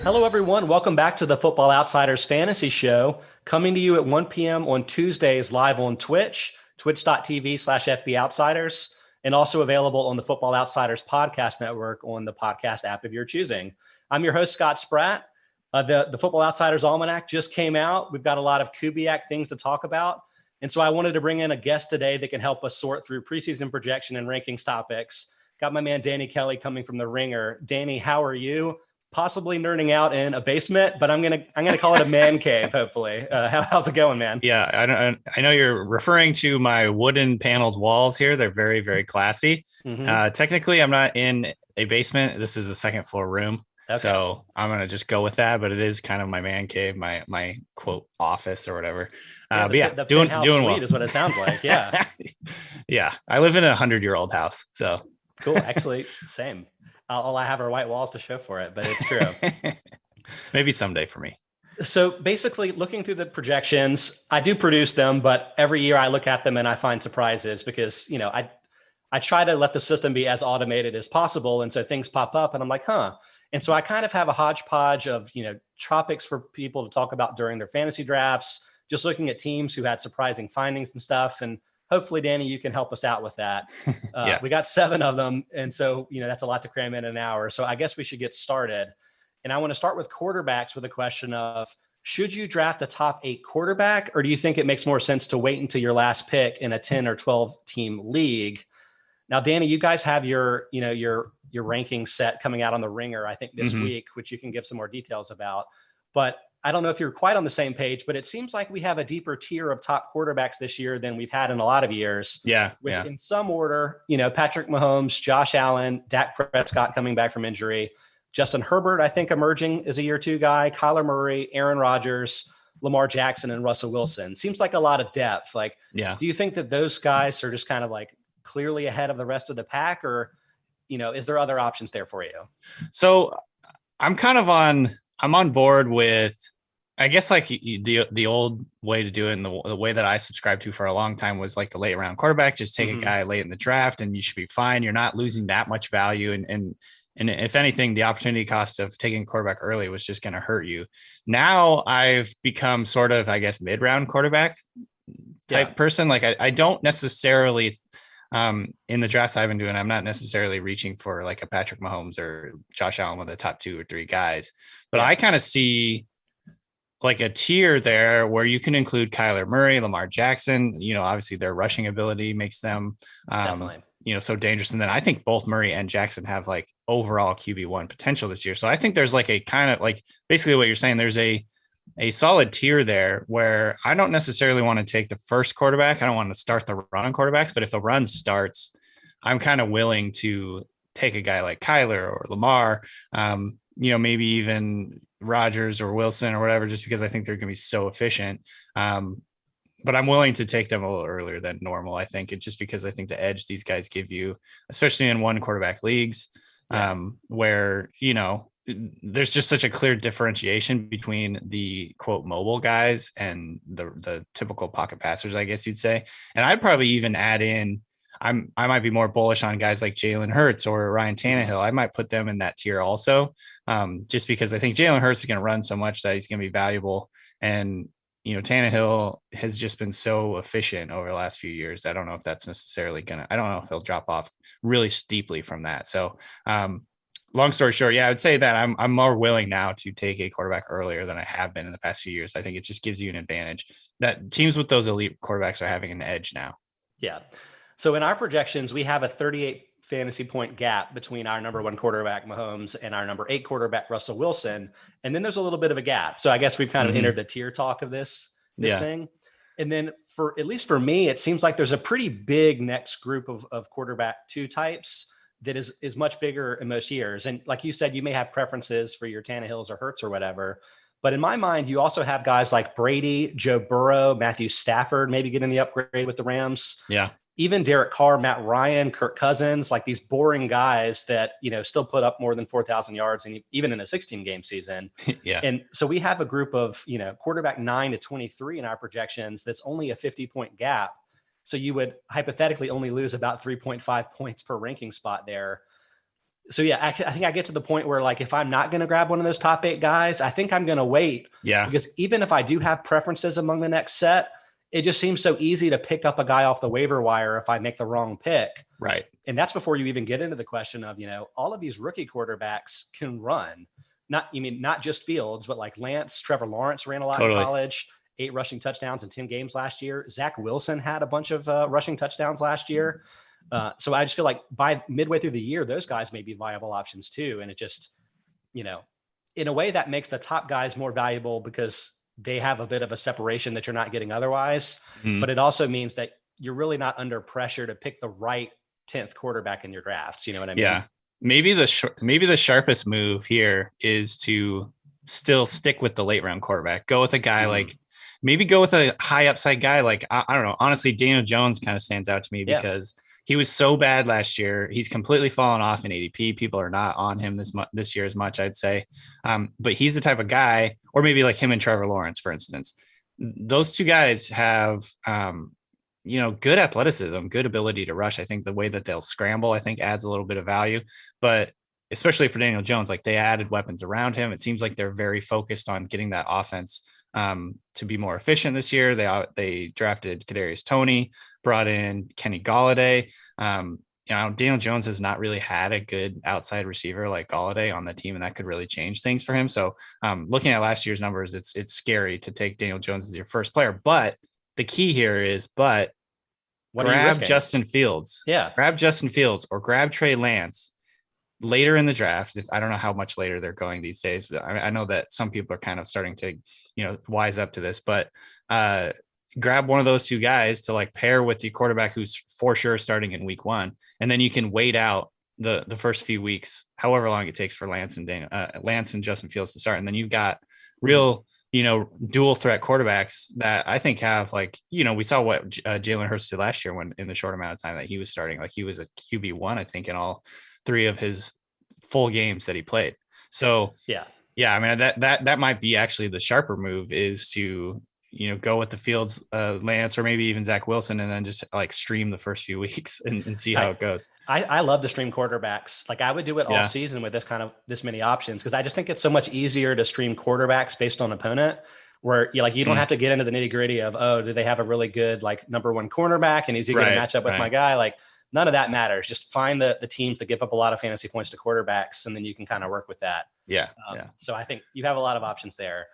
Hello, everyone. Welcome back to the Football Outsiders Fantasy Show, coming to you at 1 p.m. on Tuesdays live on Twitch, twitch.tv/FB Outsiders, and also available on the Football Outsiders Podcast Network on the podcast app of your choosing. I'm your host, Scott Spratt. The Football Outsiders Almanac just came out. We've got a lot of KUBIAK things to talk about. And so I wanted to bring in a guest today that can help us sort through preseason projection and rankings topics. Got my man, Danny Kelly, coming from The Ringer. Danny, how are you? Possibly nerding out in a basement, but I'm gonna call it a man cave. Hopefully, how's it going, man? Yeah, I know you're referring to my wooden paneled walls here. They're very, very classy. Technically, I'm not in a basement. This is a second floor room. Okay. So I'm gonna just go with that. But it is kind of my man cave, my quote office or whatever. The doing suite well. is what it sounds like. Yeah, yeah. I live in a 100-year-old house, so cool. Actually, same. All I have are white walls to show for it, but it's true. Maybe someday for me. So basically, looking through the projections, I do produce them, but every year I look at them and I find surprises because, I try to let the system be as automated as possible. And so things pop up and I'm like, huh. And so I kind of have a hodgepodge of, topics for people to talk about during their fantasy drafts, just looking at teams who had surprising findings and stuff. And hopefully, Danny, you can help us out with that. Yeah. We got 7 of them. And so, that's a lot to cram in an hour. So I guess we should get started. And I want to start with quarterbacks with a question of, should you draft a top 8 quarterback, or do you think it makes more sense to wait until your last pick in a 10 or 12 team league? Now, Danny, you guys have your ranking set coming out on the Ringer, I think this week, which you can give some more details about. But I don't know if you're quite on the same page, but it seems like we have a deeper tier of top quarterbacks this year than we've had in a lot of years. Yeah. In some order, Patrick Mahomes, Josh Allen, Dak Prescott coming back from injury, Justin Herbert, I think, emerging as a year 2 guy, Kyler Murray, Aaron Rodgers, Lamar Jackson, and Russell Wilson. Seems like a lot of depth. Do you think that those guys are just kind of like clearly ahead of the rest of the pack, or, is there other options there for you? So I'm on board with, I guess, like the old way to do it, and the way that I subscribed to for a long time was like the late round quarterback. Just take a guy late in the draft and you should be fine. You're not losing that much value. And if anything, the opportunity cost of taking a quarterback early was just going to hurt you. Now I've become sort of, I guess, mid-round quarterback type person. Like I don't necessarily, in the drafts I've been doing, I'm not necessarily reaching for like a Patrick Mahomes or Josh Allen with the top 2 or 3 guys, but I kind of see like a tier there where you can include Kyler Murray, Lamar Jackson. Obviously their rushing ability makes them definitely so dangerous. And then I think both Murray and Jackson have like overall QB1 potential this year. So I think there's like a kind of like basically what you're saying, there's a solid tier there where I don't necessarily want to take the first quarterback. I don't want to start the run on quarterbacks, but if the run starts, I'm kind of willing to take a guy like Kyler or Lamar, maybe even Rodgers or Wilson or whatever, just because I think they're going to be so efficient. But I'm willing to take them a little earlier than normal. I think it's just because I think the edge these guys give you, especially in 1 quarterback leagues, where, there's just such a clear differentiation between the quote mobile guys and the typical pocket passers, I guess you'd say. And I'd probably even add in, I might be more bullish on guys like Jalen Hurts or Ryan Tannehill. I might put them in that tier also, just because I think Jalen Hurts is going to run so much that he's going to be valuable. And, Tannehill has just been so efficient over the last few years. I don't know if that's necessarily I don't know if he'll drop off really steeply from that. So, long story short, I would say that I'm more willing now to take a quarterback earlier than I have been in the past few years. I think it just gives you an advantage that teams with those elite quarterbacks are having an edge now. Yeah. So in our projections, we have a 38 fantasy point gap between our number 1 quarterback, Mahomes, and our number 8 quarterback, Russell Wilson. And then there's a little bit of a gap. So I guess we've kind of entered the tier talk of this thing. And then at least for me, it seems like there's a pretty big next group of quarterback 2 types that is much bigger in most years. And like you said, you may have preferences for your Tannehills or Hurts or whatever. But in my mind, you also have guys like Brady, Joe Burrow, Matthew Stafford, maybe getting the upgrade with the Rams. Yeah. Even Derek Carr, Matt Ryan, Kirk Cousins, like these boring guys that, still put up more than 4,000 yards and even in a 16-game season. Yeah. And so we have a group of, quarterback 9 to 23 in our projections. That's only a 50-point gap. So you would hypothetically only lose about 3.5 points per ranking spot there. So yeah, I think I get to the point where like if I'm not going to grab one of those top 8 guys, I think I'm going to wait. Yeah. Because even if I do have preferences among the next set, it just seems so easy to pick up a guy off the waiver wire if I make the wrong pick. Right. And that's before you even get into the question of, all of these rookie quarterbacks can run. Not just Fields, but like Lance, Trevor Lawrence ran a lot in college, 8 rushing touchdowns in 10 games last year. Zach Wilson had a bunch of rushing touchdowns last year. So I just feel like by midway through the year, those guys may be viable options too. And it just, in a way that makes the top guys more valuable because they have a bit of a separation that you're not getting otherwise. But it also means that you're really not under pressure to pick the right 10th quarterback in your drafts. You know what I mean? Yeah. Maybe the sharpest move here is to still stick with the late round quarterback. Go with a guy like, maybe go with a high upside guy. Like, I don't know. Honestly, Daniel Jones kind of stands out to me because he was so bad last year. He's completely fallen off in ADP. People are not on him this year as much, I'd say. But he's the type of guy, or maybe like him and Trevor Lawrence, for instance. Those two guys have, good athleticism, good ability to rush. I think the way that they'll scramble, I think adds a little bit of value, but especially for Daniel Jones, like they added weapons around him. It seems like they're very focused on getting that offense to be more efficient this year. They drafted Kadarius Toney, brought in Kenny Golladay. Daniel Jones has not really had a good outside receiver like Golladay on the team, and that could really change things for him. So looking at last year's numbers, it's scary to take Daniel Jones as your first player, but the key here is, grab Justin Fields. Yeah. Grab Justin Fields or grab Trey Lance later in the draft. I don't know how much later they're going these days, but I know that some people are kind of starting to, wise up to this, but grab one of those two guys to like pair with the quarterback who's for sure starting in week 1. And then you can wait out the first few weeks, however long it takes for Lance and Justin Fields to start. And then you've got real, dual threat quarterbacks that I think have we saw what Jalen Hurts did last year when in the short amount of time that he was starting, like he was a QB1, I think, in all 3 of his full games that he played. So yeah. I mean, that might be actually the sharper move is to, go with the Fields, Lance, or maybe even Zach Wilson, and then just like stream the first few weeks and see how it goes. I love to stream quarterbacks. Like I would do it all season with this many options, because I just think it's so much easier to stream quarterbacks based on opponent, where you don't have to get into the nitty gritty of, do they have a really good like number 1 cornerback and is he going to match up with my guy? Like none of that matters. Just find the teams that give up a lot of fantasy points to quarterbacks, and then you can kind of work with that. So I think you have a lot of options there.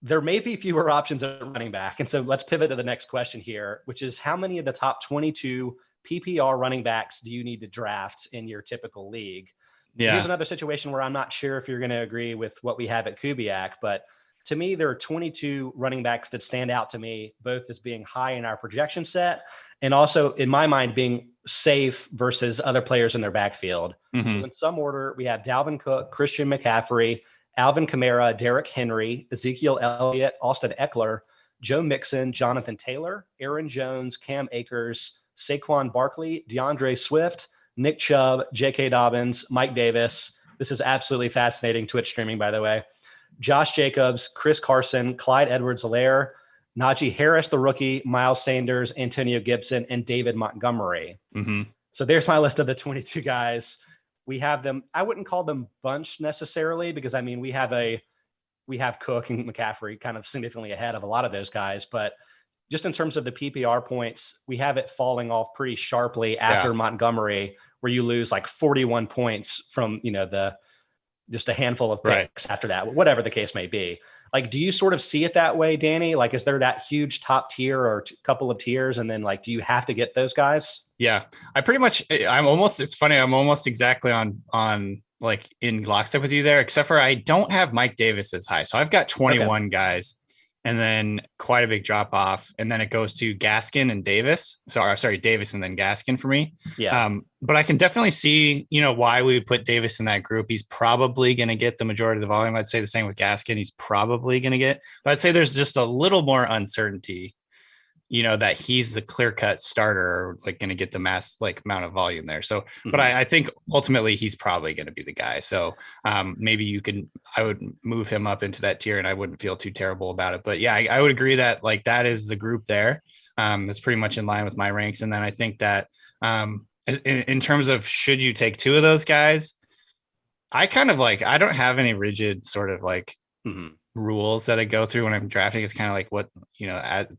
There may be fewer options at running back. And so let's pivot to the next question here, which is how many of the top 22 PPR running backs do you need to draft in your typical league? Yeah. Here's another situation where I'm not sure if you're going to agree with what we have at Kubiak, but to me, there are 22 running backs that stand out to me, both as being high in our projection set and also in my mind being safe versus other players in their backfield. So in some order, we have Dalvin Cook, Christian McCaffrey, Alvin Kamara, Derrick Henry, Ezekiel Elliott, Austin Eckler, Joe Mixon, Jonathan Taylor, Aaron Jones, Cam Akers, Saquon Barkley, DeAndre Swift, Nick Chubb, J.K. Dobbins, Mike Davis. This is absolutely fascinating Twitch streaming, by the way. Josh Jacobs, Chris Carson, Clyde Edwards-Helaire, Najee Harris, the rookie, Miles Sanders, Antonio Gibson, and David Montgomery. So there's my list of the 22 guys. We have them. I wouldn't call them bunched necessarily because we have Cook and McCaffrey kind of significantly ahead of a lot of those guys. But just in terms of the PPR points, we have it falling off pretty sharply after Montgomery, where you lose like 41 points from, just a handful of picks after that, whatever the case may be. Like, do you sort of see it that way, Danny? Like, is there that huge top tier or couple of tiers? And then do you have to get those guys? Yeah, it's funny. I'm almost exactly on like in lockstep with you there, except for I don't have Mike Davis as high. So I've got 21 guys and then quite a big drop off. And then it goes to Gaskin and Davis. Sorry, Davis and then Gaskin for me. Yeah. But I can definitely see, why we put Davis in that group. He's probably going to get the majority of the volume. I'd say the same with Gaskin. He's probably going to get, but I'd say there's just a little more uncertainty, that he's the clear-cut starter, or like going to get the mass amount of volume there. So, but I think ultimately he's probably going to be the guy. So maybe I would move him up into that tier and I wouldn't feel too terrible about it. But yeah, I would agree that that is the group there. That's pretty much in line with my ranks. And then I think that in terms of should you take 2 of those guys, I kind of like, I don't have any rigid sort of like Mm-hmm. rules that I go through when I'm drafting. It's kind of like what,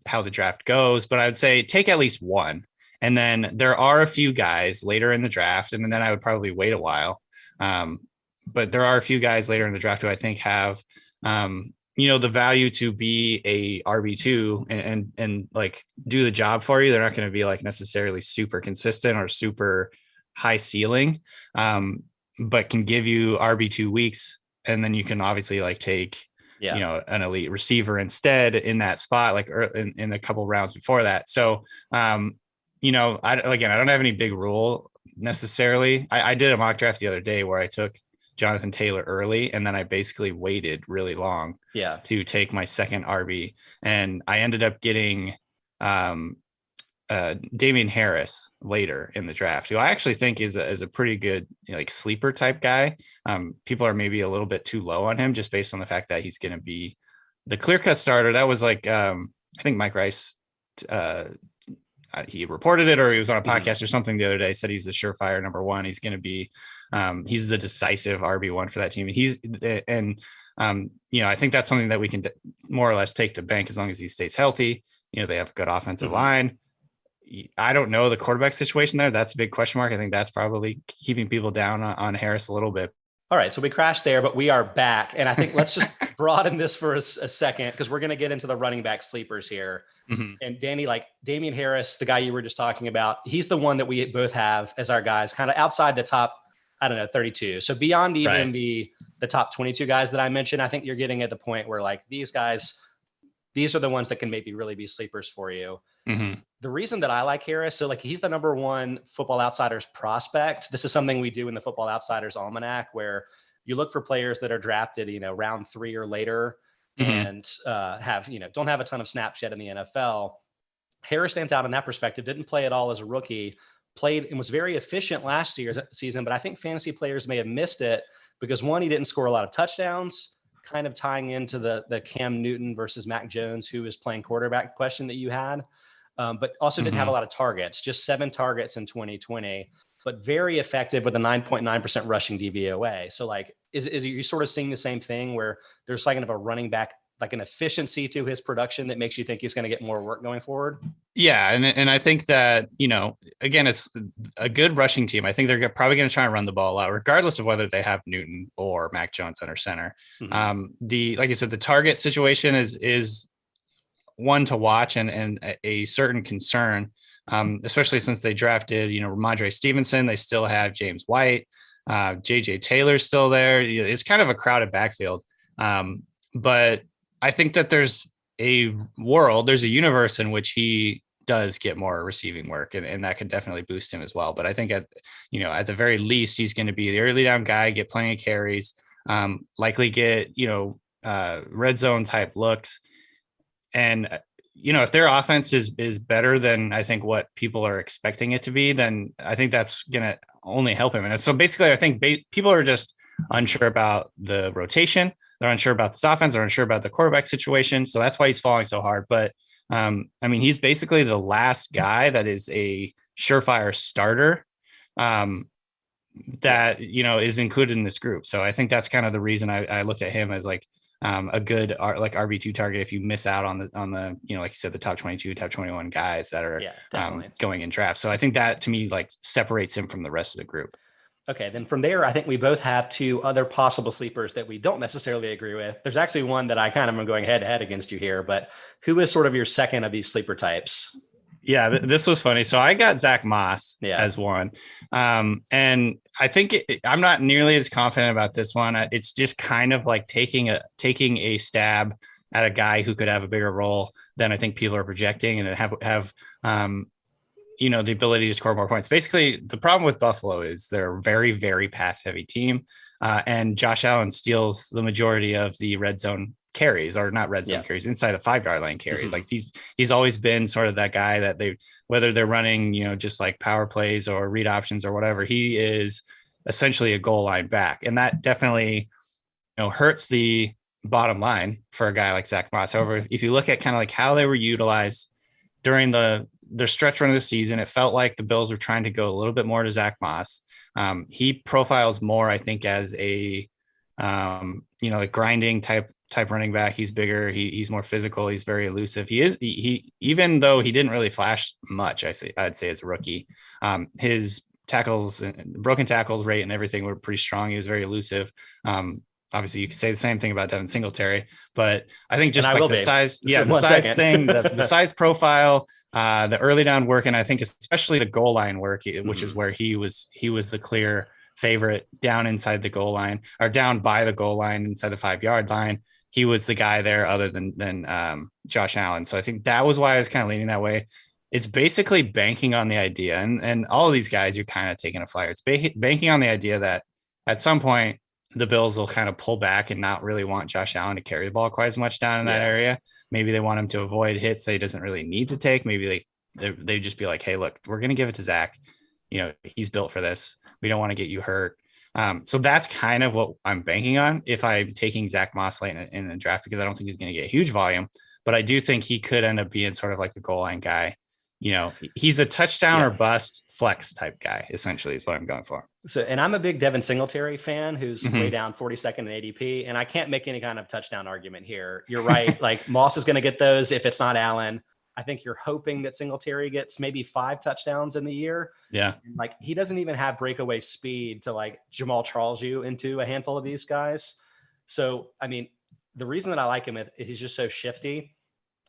how the draft goes, but I would say take at least one. And then there are a few guys later in the draft, and then I would probably wait a while. Um, but there are a few guys later in the draft who I think have, the value to be a RB2 and like do the job for you. They're not going to be like necessarily super consistent or super high ceiling, but can give you RB2 weeks. And then you can obviously like take, Yeah. an elite receiver instead in that spot, like in a couple rounds before that. So, I don't have any big rule necessarily. I did a mock draft the other day where I took Jonathan Taylor early, and then I basically waited really long Yeah. to take my second RB, and I ended up getting um, Damian Harris later in the draft, who I actually think is a pretty good like sleeper type guy. People are maybe a little bit too low on him just based on the fact that he's going to be the clear cut starter. That was like I think Mike Rice. He reported it, or he was on a podcast or something the other day, said he's the surefire number one. He's going to be he's the decisive RB1 for that team. I think that's something that we can more or less take to bank as long as he stays healthy. They have a good offensive line. I don't know the quarterback situation there. That's a big question mark. I think that's probably keeping people down on Harris a little bit. All right, so we crashed there, but we are back. And I think let's just broaden this for a second, because we're going to get into the running back sleepers here. Mm-hmm. And Danny, like Damian Harris, the guy you were just talking about, he's the one that we both have as our guys, kind of outside the top, 32. So beyond even the top 22 guys that I mentioned, I think you're getting at the point where like these guys, these are the ones that can maybe really be sleepers for you. Mm-hmm. The reason that I like Harris, so like he's the number one Football Outsiders prospect. This is something we do in the Football Outsiders Almanac, where you look for players that are drafted, round 3 or later, and don't have a ton of snaps yet in the NFL. Harris stands out in that perspective. Didn't play at all as a rookie. Played and was very efficient last year's season, but I think fantasy players may have missed it because one, he didn't score a lot of touchdowns. Kind of tying into the Cam Newton versus Mac Jones, who is playing quarterback question that you had. But also didn't have a lot of targets, just 7 targets in 2020, but very effective with a 9.9% rushing DVOA. So like, is you sort of seeing the same thing where there's like kind of a running back, like an efficiency to his production that makes you think he's going to get more work going forward? Yeah. And I think that, again, it's a good rushing team. I think they're probably going to try and run the ball a lot, regardless of whether they have Newton or Mac Jones under center. Like I said, the target situation is one to watch and a certain concern, especially since they drafted, Ramondre Stevenson. They still have James White, JJ Taylor's still there. It's kind of a crowded backfield. But I think that there's a universe in which he does get more receiving work, and that could definitely boost him as well. But I think at the very least, he's going to be the early down guy, get plenty of carries, likely get, red zone type looks. And, if their offense is better than I think what people are expecting it to be, then I think that's going to only help him. And so basically, I think people are just unsure about the rotation. They're unsure about this offense. They're unsure about the quarterback situation. So that's why he's falling so hard. But he's basically the last guy that is a surefire starter that, is included in this group. So I think that's kind of the reason I looked at him as like a good like RB2 target if you miss out on the like you said, the top 22, top 21 guys that are going in draft. So I think that to me like separates him from the rest of the group. Okay, then from there, I think we both have 2 other possible sleepers that we don't necessarily agree with. There's actually one that I kind of am going head to head against you here, but who is sort of your second of these sleeper types? Yeah, this was funny. So I got Zach Moss as one. And I think I'm not nearly as confident about this one. It's just kind of like taking a stab at a guy who could have a bigger role than I think people are projecting and have the ability to score more points. Basically, the problem with Buffalo is they're a very, very pass heavy team. And Josh Allen steals the majority of the red zone carries, or not red zone carries, inside the 5-yard line carries. Like he's always been sort of that guy that whether they're running, just like power plays or read options or whatever, he is essentially a goal line back. And that definitely, hurts the bottom line for a guy like Zach Moss. However, if you look at kind of like how they were utilized during the their stretch run of the season, it felt like the Bills were trying to go a little bit more to Zach Moss. He profiles more, I think, as a like grinding type running back. He's bigger. He's more physical. He's very elusive. He even though he didn't really flash much, I'd say as a rookie, his tackles and broken tackles rate and everything were pretty strong. He was very elusive. Obviously you could say the same thing about Devin Singletary, but I think just like the size, the size thing, the size profile, the early down work. And I think especially the goal line work, which is where he was the clear favorite down inside the goal line, or down by the goal line inside the 5-yard line. He was the guy there other than Josh Allen. So I think that was why I was kind of leaning that way. It's basically banking on the idea, and all of these guys, you're kind of taking a flyer. It's banking on the idea that at some point the Bills will kind of pull back and not really want Josh Allen to carry the ball quite as much down in that area. Maybe they want him to avoid hits that he doesn't really need to take. Maybe they just be like, hey, look, we're going to give it to Zach. He's built for this. We don't want to get you hurt. So that's kind of what I'm banking on if I'm taking Zach Moss late in the draft, because I don't think he's going to get huge volume, but I do think he could end up being sort of like the goal line guy. He's a touchdown or bust flex type guy, essentially, is what I'm going for. So, and I'm a big Devin Singletary fan who's way down 42nd in ADP, and I can't make any kind of touchdown argument here. You're right. Like Moss is going to get those if it's not Allen. I think you're hoping that Singletary gets maybe 5 touchdowns in the year. Yeah. Like he doesn't even have breakaway speed to like Jamal Charles you into a handful of these guys. So, I mean, the reason that I like him is he's just so shifty.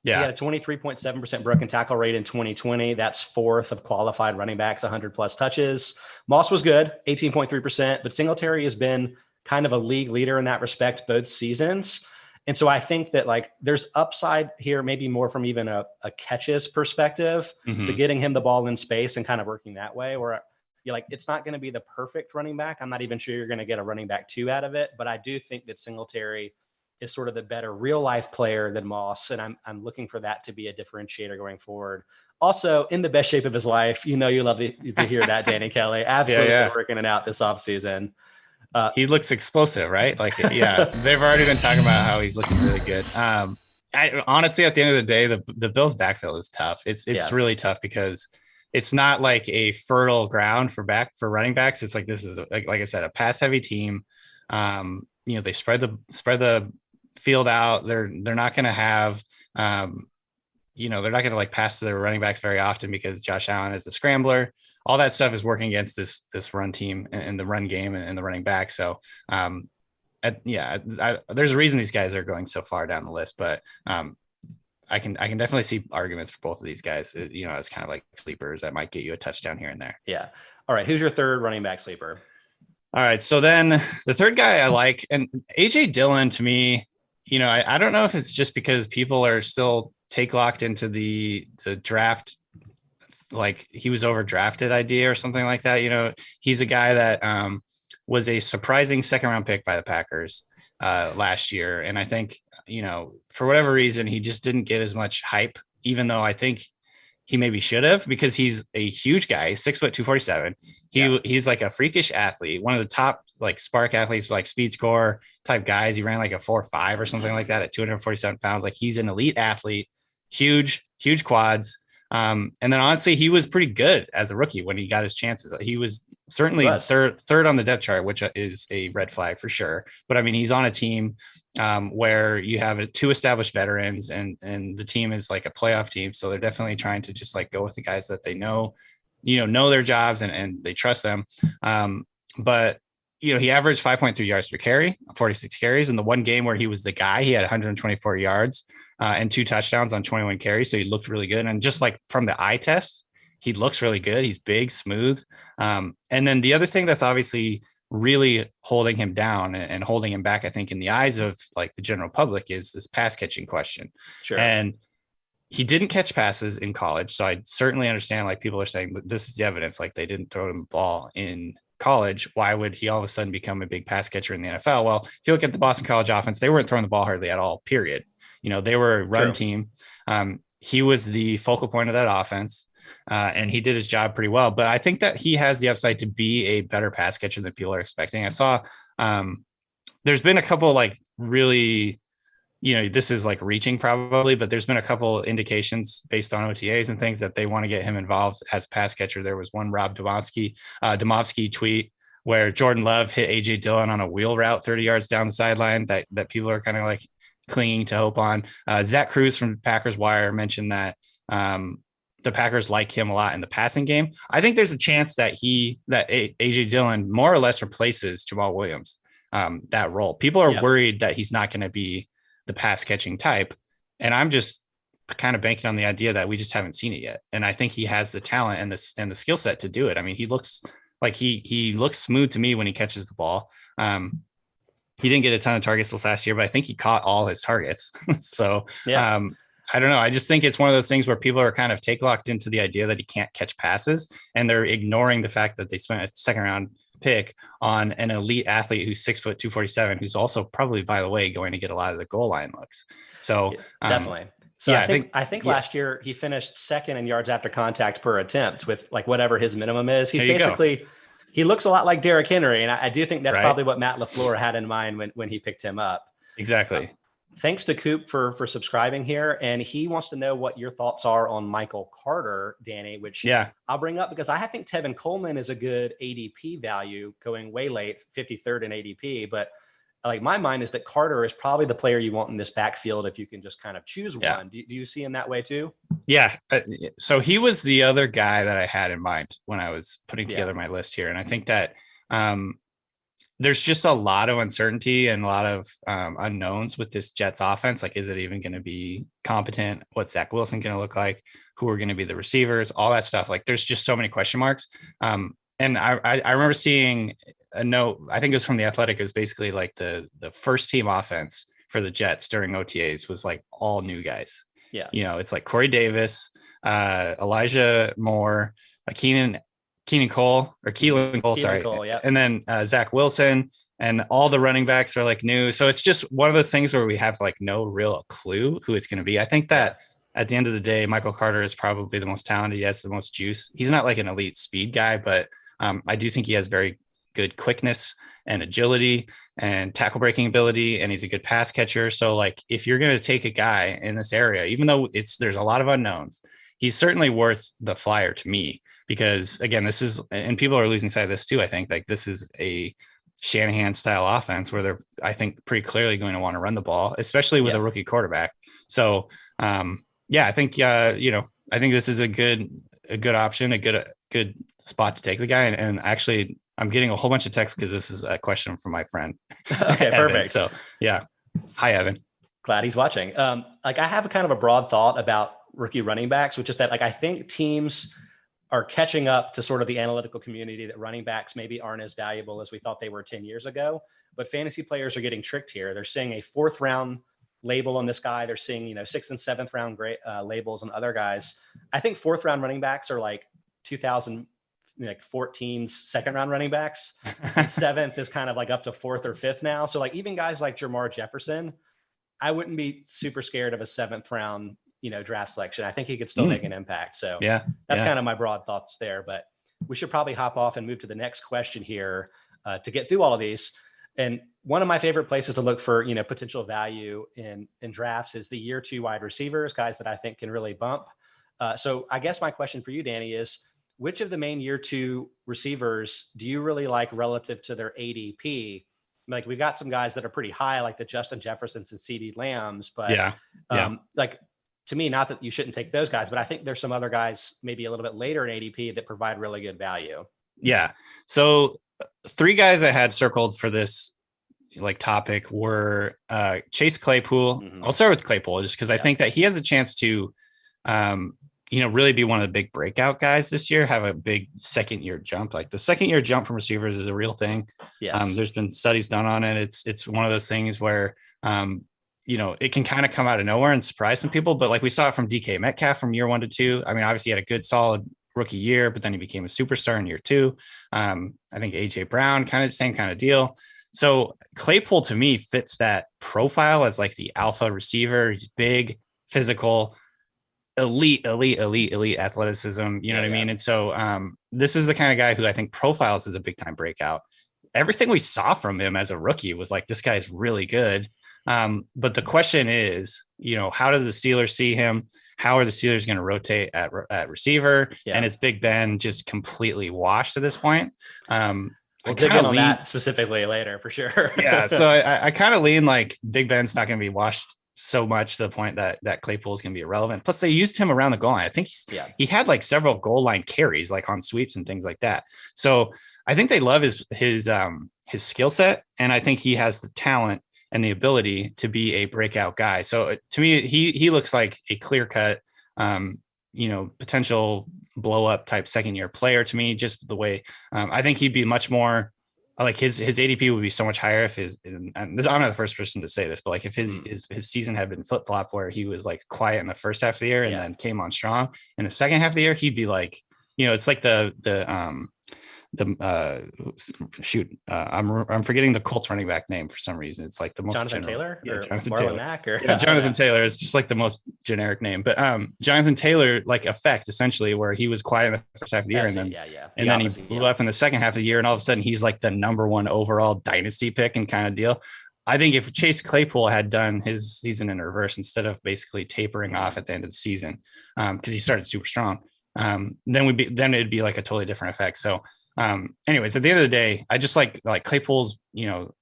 Yeah. He had a 23.7% broken tackle rate in 2020. That's 4th of qualified running backs, 100 plus touches. Moss was good, 18.3%, but Singletary has been kind of a league leader in that respect both seasons. And so I think that like there's upside here, maybe more from even a catches perspective to getting him the ball in space and kind of working that way, where you're like, it's not going to be the perfect running back. I'm not even sure you're going to get a running back 2 out of it, but I do think that Singletary is sort of the better real life player than Moss. And I'm looking for that to be a differentiator going forward. Also in the best shape of his life. You love to hear that, Danny Kelly. Absolutely working it out this offseason. He looks explosive, right? Like, they've already been talking about how he's looking really good. I honestly, at the end of the day, the Bills backfield is tough. It's really tough because it's not like a fertile ground for running backs. It's like, this is like I said, a pass heavy team. They spread the field out. They're not going to have, they're not going to like pass to their running backs very often because Josh Allen is a scrambler. All that stuff is working against this run team and the run game and the running back. So, there's a reason these guys are going so far down the list, but I can definitely see arguments for both of these guys, as kind of like sleepers that might get you a touchdown here and there. Yeah. All right. Who's your third running back sleeper? All right. So then the third guy I like, and AJ Dillon to me, I don't know if it's just because people are still locked into the draft, like he was overdrafted idea or something like that. He's a guy that was a surprising 2nd round pick by the Packers last year. And I think, for whatever reason, he just didn't get as much hype, even though I think he maybe should have, because he's a huge guy, 6 foot 247. He's like a freakish athlete, one of the top like spark athletes, like speed score type guys. He ran like a 4.5 or something like that at 247 pounds. Like he's an elite athlete, huge quads. And then honestly, he was pretty good as a rookie when he got his chances. He was certainly third on the depth chart, which is a red flag for sure. But I mean, he's on a team where you have 2 established veterans and the team is like a playoff team. So they're definitely trying to just like go with the guys that they know their jobs and they trust them. But he averaged 5.3 yards per carry, 46 carries. In the one game where he was the guy, he had 124 yards and 2 touchdowns on 21 carries. So he looked really good. And just like from the eye test, he looks really good. He's big, smooth. And then the other thing that's obviously really holding him down and holding him back, I think, in the eyes of like the general public is this pass catching question. Sure. And he didn't catch passes in college. So I certainly understand, like, people are saying that this is the evidence, like they didn't throw him the ball in college. Why would he all of a sudden become a big pass catcher in the NFL? Well, if you look at the Boston College offense, they weren't throwing the ball hardly at all, period. They were a run team. He was the focal point of that offense. And he did his job pretty well, but I think that he has the upside to be a better pass catcher than people are expecting. I saw there's been a couple like really this is like reaching probably, but there's been a couple indications based on OTAs and things that they want to get him involved as pass catcher. There was one Rob Domofsky tweet where Jordan Love hit AJ Dillon on a wheel route 30 yards down the sideline that people are kind of like clinging to hope on. Zach Cruz from Packers Wire mentioned that the Packers like him a lot in the passing game. I think there's a chance that AJ Dillon more or less replaces Jamal Williams, that role. People are worried that he's not going to be the pass catching type. And I'm just kind of banking on the idea that we just haven't seen it yet. And I think he has the talent and the skill set to do it. I mean, he looks like he looks smooth to me when he catches the ball. He didn't get a ton of targets this last year, but I think he caught all his targets. So, I don't know. I just think it's one of those things where people are kind of take locked into the idea that he can't catch passes, and they're ignoring the fact that they spent a second round pick on an elite athlete who's 6 foot 247, who's also probably, by the way, going to get a lot of the goal line looks. So definitely. So I think last year he finished second in yards after contact per attempt with like whatever his minimum is. He's basically, he looks a lot like Derrick Henry. And I do think that's probably what Matt LaFleur had in mind when he picked him up. Exactly. Thanks to Coop for subscribing here. And he wants to know what your thoughts are on Michael Carter, Danny, which I'll bring up because I think Tevin Coleman is a good ADP value going way late, 53rd in ADP. But like my mind is that Carter is probably the player you want in this backfield if you can just kind of choose one. Do you see him that way too? Yeah. So he was the other guy that I had in mind when I was putting together my list here. And I think that there's just a lot of uncertainty and a lot of unknowns with this Jets offense. Like, is it even going to be competent? What's Zach Wilson going to look like? Who are going to be the receivers? All that stuff. Like, there's just so many question marks. And I remember seeing a note, I think it was from The Athletic. It was basically like the first team offense for the Jets during OTAs was like all new guys. Yeah. It's like Corey Davis, Elijah Moore, Keelan Cole, and then Zach Wilson, and all the running backs are like new. So it's just one of those things where we have like no real clue who it's going to be. I think that at the end of the day, Michael Carter is probably the most talented. He has the most juice. He's not like an elite speed guy, but I do think he has very good quickness and agility and tackle breaking ability, and he's a good pass catcher. So like, if you're going to take a guy in this area, even though there's a lot of unknowns, he's certainly worth the flyer to me. Because again, this is, and people are losing sight of this too. I think like this is a Shanahan style offense where they're, I think, pretty clearly going to want to run the ball, especially with a rookie quarterback. So I think I think this is a good option, a good spot to take the guy. And actually, I'm getting a whole bunch of texts because this is a question from my friend. Okay, perfect. So hi Evan. Glad he's watching. Like I have a kind of a broad thought about rookie running backs, which is that like I think teams are catching up to sort of the analytical community that running backs maybe aren't as valuable as we thought they were 10 years ago. But fantasy players are getting tricked here. They're seeing a 4th round label on this guy. They're seeing, 6th and 7th round labels on other guys. I think 4th round running backs are like 2014's second round running backs. And 7th is kind of like up to 4th or 5th now. So like even guys like Jamar Jefferson, I wouldn't be super scared of a 7th round draft selection. I think he could still make an impact. So that's kind of my broad thoughts there, but we should probably hop off and move to the next question here to get through all of these. And one of my favorite places to look for, potential value in drafts is the year 2 wide receivers, guys that I think can really bump. So I guess my question for you, Danny, is which of the main year 2 receivers do you really like relative to their ADP? Like we've got some guys that are pretty high, like the Justin Jeffersons and CeeDee Lambs, but like, to me, not that you shouldn't take those guys, but I think there's some other guys maybe a little bit later in ADP that provide really good value. Yeah. So 3 guys I had circled for this like topic were Chase Claypool. Mm-hmm. I'll start with Claypool just because I think that he has a chance to, really be one of the big breakout guys this year, have a big second year jump. Like the second year jump from receivers is a real thing. Yes. There's been studies done on it. It's one of those things where, it can kind of come out of nowhere and surprise some people, but like we saw it from DK Metcalf from year 1 to 2. I mean, obviously he had a good solid rookie year, but then he became a superstar in year 2. I think AJ Brown, kind of the same kind of deal. So Claypool to me fits that profile as like the alpha receiver. He's big, physical, elite athleticism. You know what I mean? And so this is the kind of guy who I think profiles as a big time breakout. Everything we saw from him as a rookie was like, this guy's really good. But the question is, how do the Steelers see him? How are the Steelers going to rotate at receiver? Yeah. And is Big Ben just completely washed at this point? We'll dig in on that specifically later for sure. Yeah. So I kind of lean like Big Ben's not going to be washed so much to the point that Claypool is going to be irrelevant. Plus, they used him around the goal line. I think he had like several goal line carries, like on sweeps and things like that. So I think they love his skill set, and I think he has the talent and the ability to be a breakout guy. So to me, he looks like a clear cut, potential blow up type second year player to me. Just the way I think he'd be much more. Like his ADP would be so much higher if and I'm not the first person to say this, but like if his season had been flip flop where he was like quiet in the first half of the year and then came on strong in the second half of the year, he'd be like, it's like I'm forgetting the Colts running back name for some reason. It's like the most Jonathan Taylor or Jonathan Marlon Taylor. Mack or Jonathan Taylor is just like the most generic name, but Jonathan Taylor like effect essentially where he was quiet in the first half of the year and then he blew up in the second half of the year and all of a sudden he's like the number one overall dynasty pick and kind of deal. I think if Chase Claypool had done his season in reverse instead of basically tapering off at the end of the season because he started super strong, then it'd be like a totally different effect. So anyways, at the end of the day, I just like Claypool's,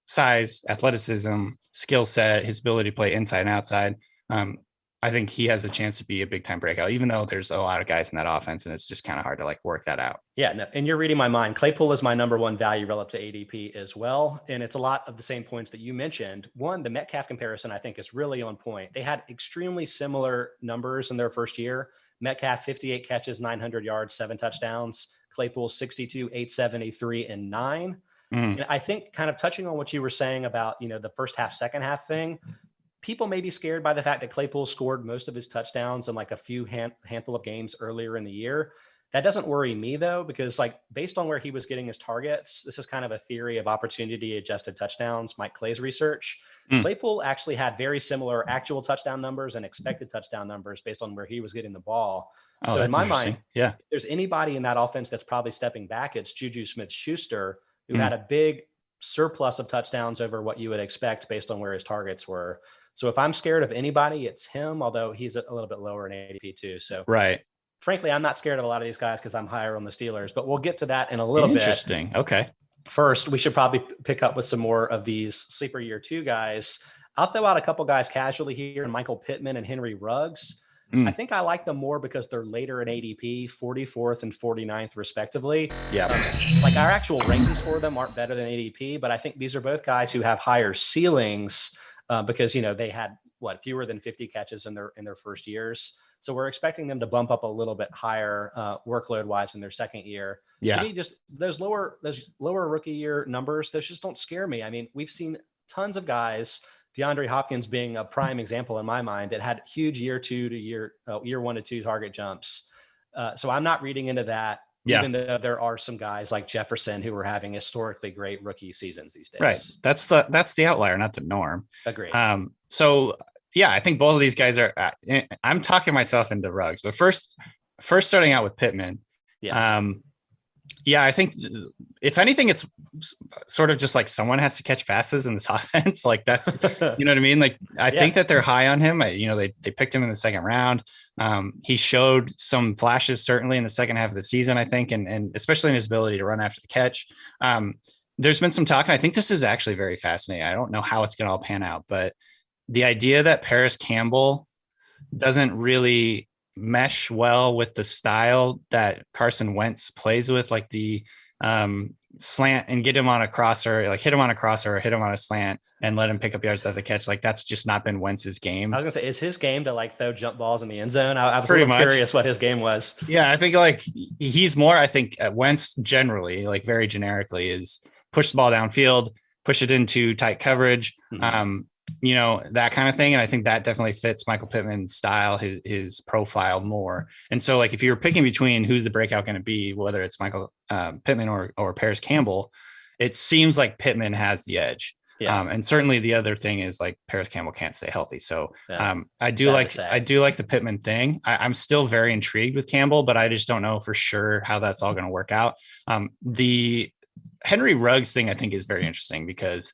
size, athleticism, skill set, his ability to play inside and outside. I think he has a chance to be a big time breakout, even though there's a lot of guys in that offense and it's just kind of hard to like work that out. Yeah. No, and you're reading my mind. Claypool is my number one value relative to ADP as well. And it's a lot of the same points that you mentioned. One, the Metcalf comparison, I think is really on point. They had extremely similar numbers in their first year. Metcalf, 58 catches, 900 yards, 7 touchdowns. Claypool, 62, 873, and 9. And I think kind of touching on what you were saying about, the first half, second half thing, people may be scared by the fact that Claypool scored most of his touchdowns in like a few handful of games earlier in the year. That doesn't worry me though, because like based on where he was getting his targets, this is kind of a theory of opportunity adjusted touchdowns, Mike Clay's research. Claypool actually had very similar actual touchdown numbers and expected touchdown numbers based on where he was getting the ball. Oh, so in my mind, if there's anybody in that offense that's probably stepping back, it's Juju Smith-Schuster, who had a big surplus of touchdowns over what you would expect based on where his targets were. So if I'm scared of anybody, it's him, although he's a little bit lower in ADP too. So right. Frankly, I'm not scared of a lot of these guys because I'm higher on the Steelers, but we'll get to that in a little bit. Interesting. Okay. First, we should probably pick up with some more of these sleeper year 2 guys. I'll throw out a couple guys casually here, Michael Pittman and Henry Ruggs. I think I like them more because they're later in ADP, 44th and 49th respectively. Yeah. Like our actual rankings for them aren't better than ADP, but I think these are both guys who have higher ceilings because, they had fewer than 50 catches in their first years. So we're expecting them to bump up a little bit higher workload wise in their second year. Yeah. To me, just those lower rookie year numbers, those just don't scare me. I mean, we've seen tons of guys, DeAndre Hopkins being a prime example in my mind, that had huge year 1 to 2 target jumps. So I'm not reading into that. Yeah. Even though there are some guys like Jefferson who are having historically great rookie seasons these days. Right. That's the outlier, not the norm. Agreed. So yeah, I think both of these guys are, I'm talking myself into Ruggs, but first starting out with Pittman. Yeah. I think if anything, it's sort of just like someone has to catch passes in this offense. Like that's, you know what I mean? Like, I think that they're high on him. They picked him in the second round. He showed some flashes certainly in the second half of the season, I think, and especially in his ability to run after the catch. There's been some talk, and I think this is actually very fascinating. I don't know how it's going to all pan out, but the idea that Paris Campbell doesn't really mesh well with the style that Carson Wentz plays with, like the slant and get him on a crosser, like hit him on a crosser or hit him on a slant and let him pick up yards at the catch. Like that's just not been Wentz's game. I was gonna say, is his game to like throw jump balls in the end zone? I was curious what his game was. Yeah, I think like he's more, I think Wentz generally, like very generically, is push the ball downfield, push it into tight coverage. That kind of thing. And I think that definitely fits Michael Pittman's style, his profile more. And so like, if you're picking between who's the breakout going to be, whether it's Michael Pittman or Paris Campbell, it seems like Pittman has the edge. Yeah. And certainly the other thing is like Paris Campbell can't stay healthy. So I do like the Pittman thing. I'm still very intrigued with Campbell, but I just don't know for sure how that's all going to work out. The Henry Ruggs thing I think is very interesting because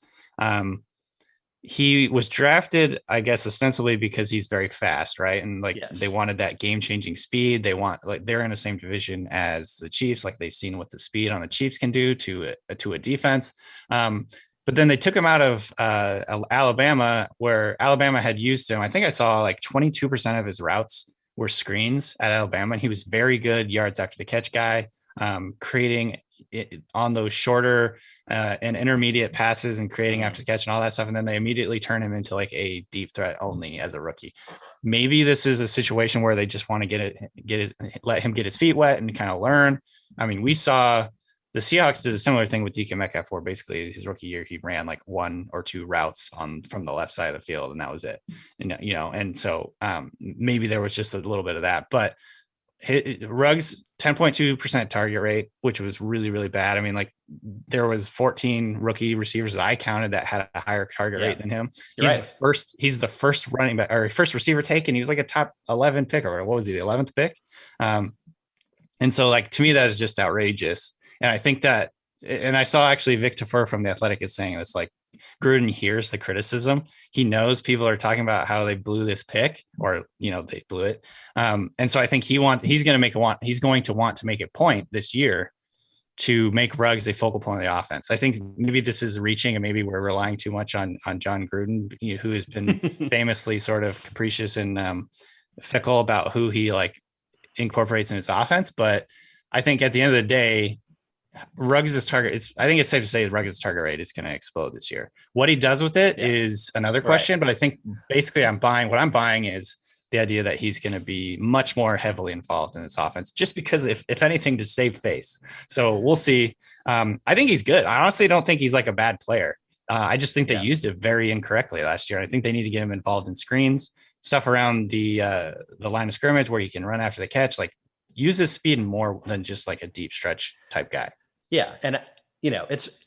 he was drafted, I guess, ostensibly because he's very fast, right? And like they Yes. wanted that game-changing speed. They want like they're in the same division as the Chiefs, like they've seen what the speed on the Chiefs can do to a defense. But then they took him out of Alabama, where Alabama had used him. I think I saw like 22% of his routes were screens at Alabama, and he was very good yards after the catch guy, creating it on those shorter and intermediate passes and creating after the catch and all that stuff. And then they immediately turn him into like a deep threat only as a rookie. Maybe this is a situation where they just want to let him get his feet wet and kind of learn. I mean, we saw the Seahawks did a similar thing with DK Metcalf, where basically his rookie year he ran like 1 or 2 routes from the left side of the field, and that was it. And so maybe there was just a little bit of that, but Ruggs 10.2% target rate, which was really, really bad. I mean, like there was 14 rookie receivers that I counted that had a higher target rate than him. He's the first running back or first receiver taken. He was like a top 11 pick, or what was he, the 11th pick? And so like, to me, that is just outrageous. And I think that, and I saw actually Vic Tafur from The Athletic is saying it's like Gruden hears the criticism. He knows people are talking about how they blew this pick, or they blew it. And so I think he's going to want to make a point this year to make Ruggs a focal point of the offense. I think maybe this is reaching, and maybe we're relying too much on John Gruden, who has been famously sort of capricious and fickle about who he like incorporates in his offense. But I think at the end of the day, Ruggs' target, I think it's safe to say Ruggs' target rate is going to explode this year. What he does with it is another question, but I think basically what I'm buying is the idea that he's going to be much more heavily involved in this offense, just because if anything, to save face. So we'll see. I think he's good. I honestly don't think he's like a bad player. I just think they used it very incorrectly last year. I think they need to get him involved in screens, stuff around the line of scrimmage where he can run after the catch, like use his speed more than just like a deep stretch type guy. Yeah. And,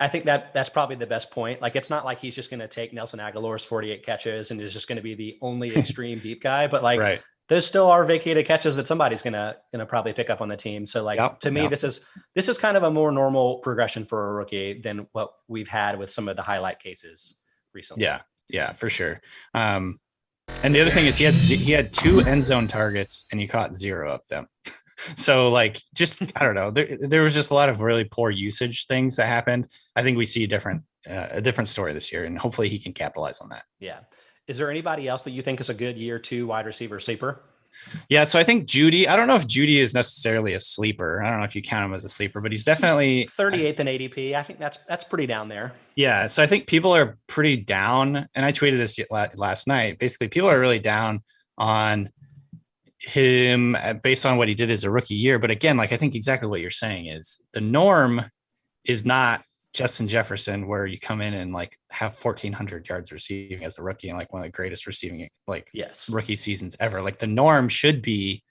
I think that's probably the best point. Like, it's not like he's just going to take Nelson Aguilar's 48 catches and is just going to be the only extreme deep guy, but like those still are vacated catches that somebody's going to probably pick up on the team. So like, to me, this is kind of a more normal progression for a rookie than what we've had with some of the highlight cases recently. Yeah, for sure. And the other thing is he had 2 end zone targets and he caught 0 of them. So like, just, I don't know, there was just a lot of really poor usage things that happened. I think we see a different story this year, and hopefully he can capitalize on that. Yeah. Is there anybody else that you think is a good year 2 wide receiver sleeper? Yeah. So I think Judy, I don't know if Judy is necessarily a sleeper. I don't know if you count him as a sleeper, but he's definitely 38th in ADP. I think that's pretty down there. Yeah. So I think people are pretty down, and I tweeted this last night. Basically, people are really down on him based on what he did as a rookie year. But again, like, I think exactly what you're saying is the norm is not Justin Jefferson, where you come in and like have 1,400 yards receiving as a rookie and like one of the greatest receiving rookie seasons ever. Like, the norm should be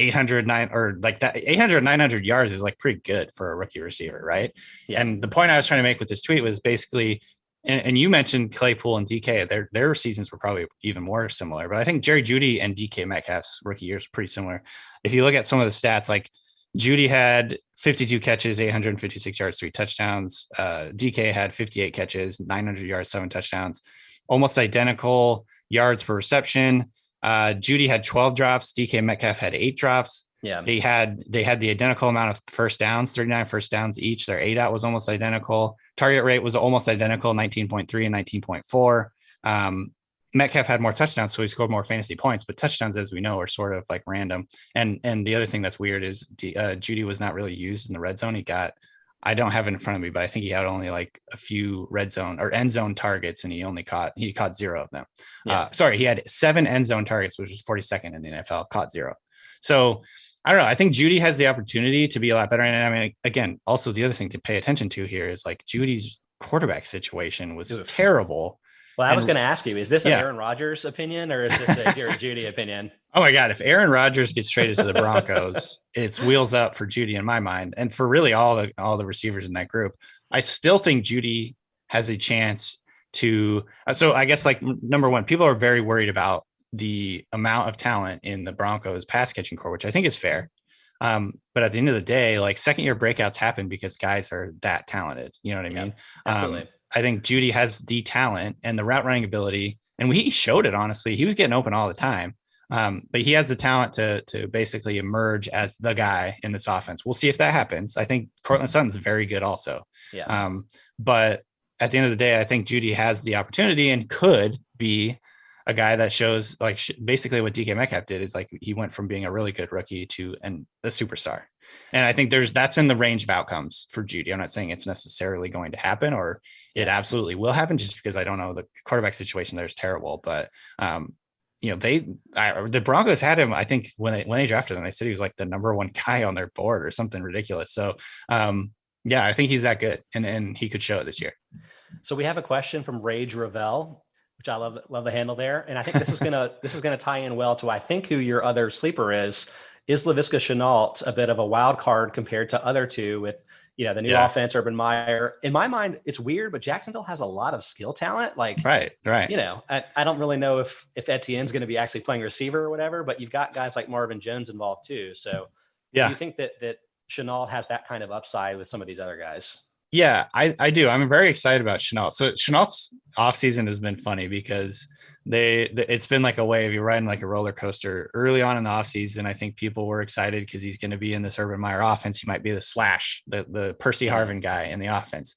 809, or like that 800, 900 yards is like pretty good for a rookie receiver. Right. Yeah. And the point I was trying to make with this tweet was basically, and you mentioned Claypool and DK, their seasons were probably even more similar, but I think Jerry Jeudy and DK Metcalf's rookie years are pretty similar. If you look at some of the stats, like Jeudy had 52 catches, 856 yards, 3 touchdowns. DK had 58 catches, 900 yards, 7 touchdowns, almost identical yards per reception. Jeudy had 12 drops. DK Metcalf had 8 drops. Yeah. They had the identical amount of first downs, 39 first downs each. Their ADOT was almost identical. Target rate was almost identical, 19.3 and 19.4. Metcalf had more touchdowns, so he scored more fantasy points, but touchdowns, as we know, are sort of like random. And the other thing that's weird is Jeudy was not really used in the red zone. I don't have it in front of me, but I think he had only like a few red zone or end zone targets, and he caught 0 of them. Yeah. He had 7 end zone targets, which was 42nd in the NFL, caught 0. So I don't know. I think Jeudy has the opportunity to be a lot better. And I mean, again, also the other thing to pay attention to here is like Judy's quarterback situation was terrible. Well, I was going to ask you, is this an Aaron Rodgers opinion, or is this a Jerry Jeudy opinion? Oh my God. If Aaron Rodgers gets traded to the Broncos, it's wheels up for Jeudy in my mind. And for really all the receivers in that group, I still think Jeudy has a chance to, so I guess like number one, people are very worried about the amount of talent in the Broncos pass catching core, which I think is fair. But at the end of the day, like, second year breakouts happen because guys are that talented. You know what I mean? Absolutely. I think Judy has the talent and the route running ability, and he showed it. Honestly, he was getting open all the time. But he has the talent to basically emerge as the guy in this offense. We'll see if that happens. I think Cortland Sutton's very good also. Yeah. But at the end of the day, I think Judy has the opportunity and could be a guy that shows like basically what DK Metcalf did is like he went from being a really good rookie to a superstar. And I think that's in the range of outcomes for Judy. I'm not saying it's necessarily going to happen or it absolutely will happen just because I don't know the quarterback situation there is terrible. But the Broncos had him. I think when they drafted him, they said he was like the number one guy on their board or something ridiculous. So I think he's that good and he could show it this year. So we have a question from Rage Ravel, which I love the handle there. And I think this is gonna tie in well to I think who your other sleeper is Laviska Shenault a bit of a wild card compared to other two with the new offense, Urban Meyer. In my mind, it's weird, but Jacksonville has a lot of skill talent. Like right. I don't really know if Etienne's going to be actually playing receiver or whatever, but you've got guys like Marvin Jones involved too. So do you think that Shenault has that kind of upside with some of these other guys? Yeah, I do. I'm very excited about Shenault. So Chenault's offseason has been funny because it's been like a wave. You're riding like a roller coaster. Early on in the offseason, I think people were excited because he's going to be in this Urban Meyer offense. He might be the slash, the Percy Harvin guy in the offense.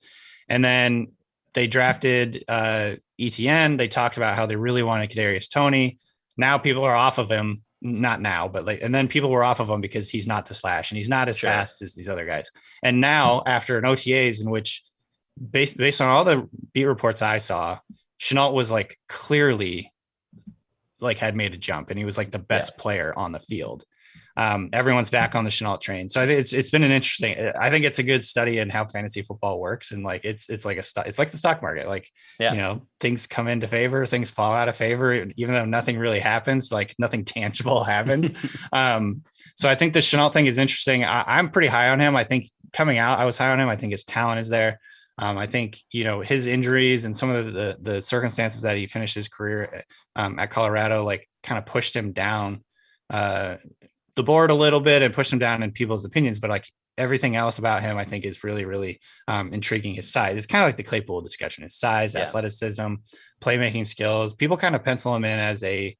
And then they drafted Etienne. They talked about how they really wanted Kadarius Toney. Now people are off of him. Not now, but and then people were off of him because he's not the slash and he's not as fast as these other guys. And now after an OTAs in which based on all the beat reports I saw, Shenault was like clearly like had made a jump and he was like the best player on the field. Everyone's back on the Shenault train. So I think it's been an interesting, I think it's a good study in how fantasy football works. And like, it's like it's like the stock market. Like, things come into favor, things fall out of favor, even though nothing really happens, like nothing tangible happens. So I think the Shenault thing is interesting. I'm pretty high on him. I think coming out, I was high on him. I think his talent is there. I think, his injuries and some of the circumstances that he finished his career at Colorado, like kind of pushed him down the board a little bit and pushed him down in people's opinions. But like everything else about him, I think is really, really intriguing. His size, it's kind of like the Claypool discussion, his size, athleticism, playmaking skills. People kind of pencil him in as a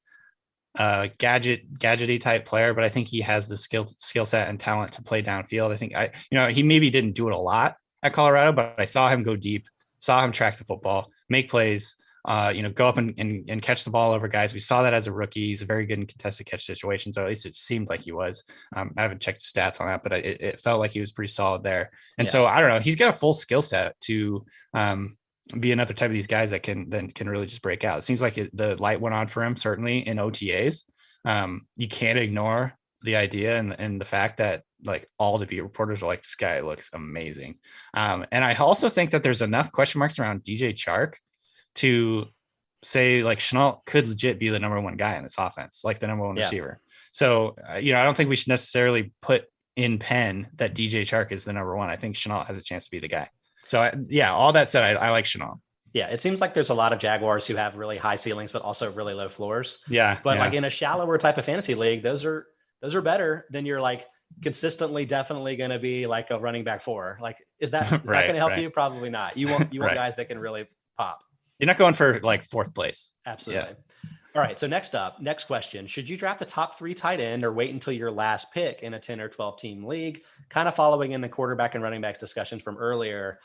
gadgety type player, but I think he has the skill set and talent to play downfield. I think he maybe didn't do it a lot at Colorado, but I saw him go deep, saw him track the football, make plays, go up and catch the ball over guys. We saw that as a rookie. He's a very good in contested catch situations, or at least it seemed like he was. I haven't checked the stats on that, but it felt like he was pretty solid there. And so I don't know, he's got a full skill set to be another type of these guys that can really just break out. It seems like the light went on for him, certainly in OTAs. You can't ignore the idea and the fact that like all the beat reporters are like, this guy looks amazing. And I also think that there's enough question marks around DJ Chark to say like Shenault could legit be the number one guy in this offense, like the number one receiver. So, I don't think we should necessarily put in pen that DJ Chark is the number one. I think Shenault has a chance to be the guy. So all that said, I like Shenault. Yeah. It seems like there's a lot of Jaguars who have really high ceilings, but also really low floors. Yeah. But like in a shallower type of fantasy league, those are better than you're like consistently, definitely going to be like a running back 4. Like, is that going to help you? Probably not. You want guys that can really pop. You're not going for like 4th place. Absolutely. Yeah. All right. So next question. Should you draft a top 3 tight end or wait until your last pick in a 10 or 12 team league? Kind of following in the quarterback and running backs discussion from earlier.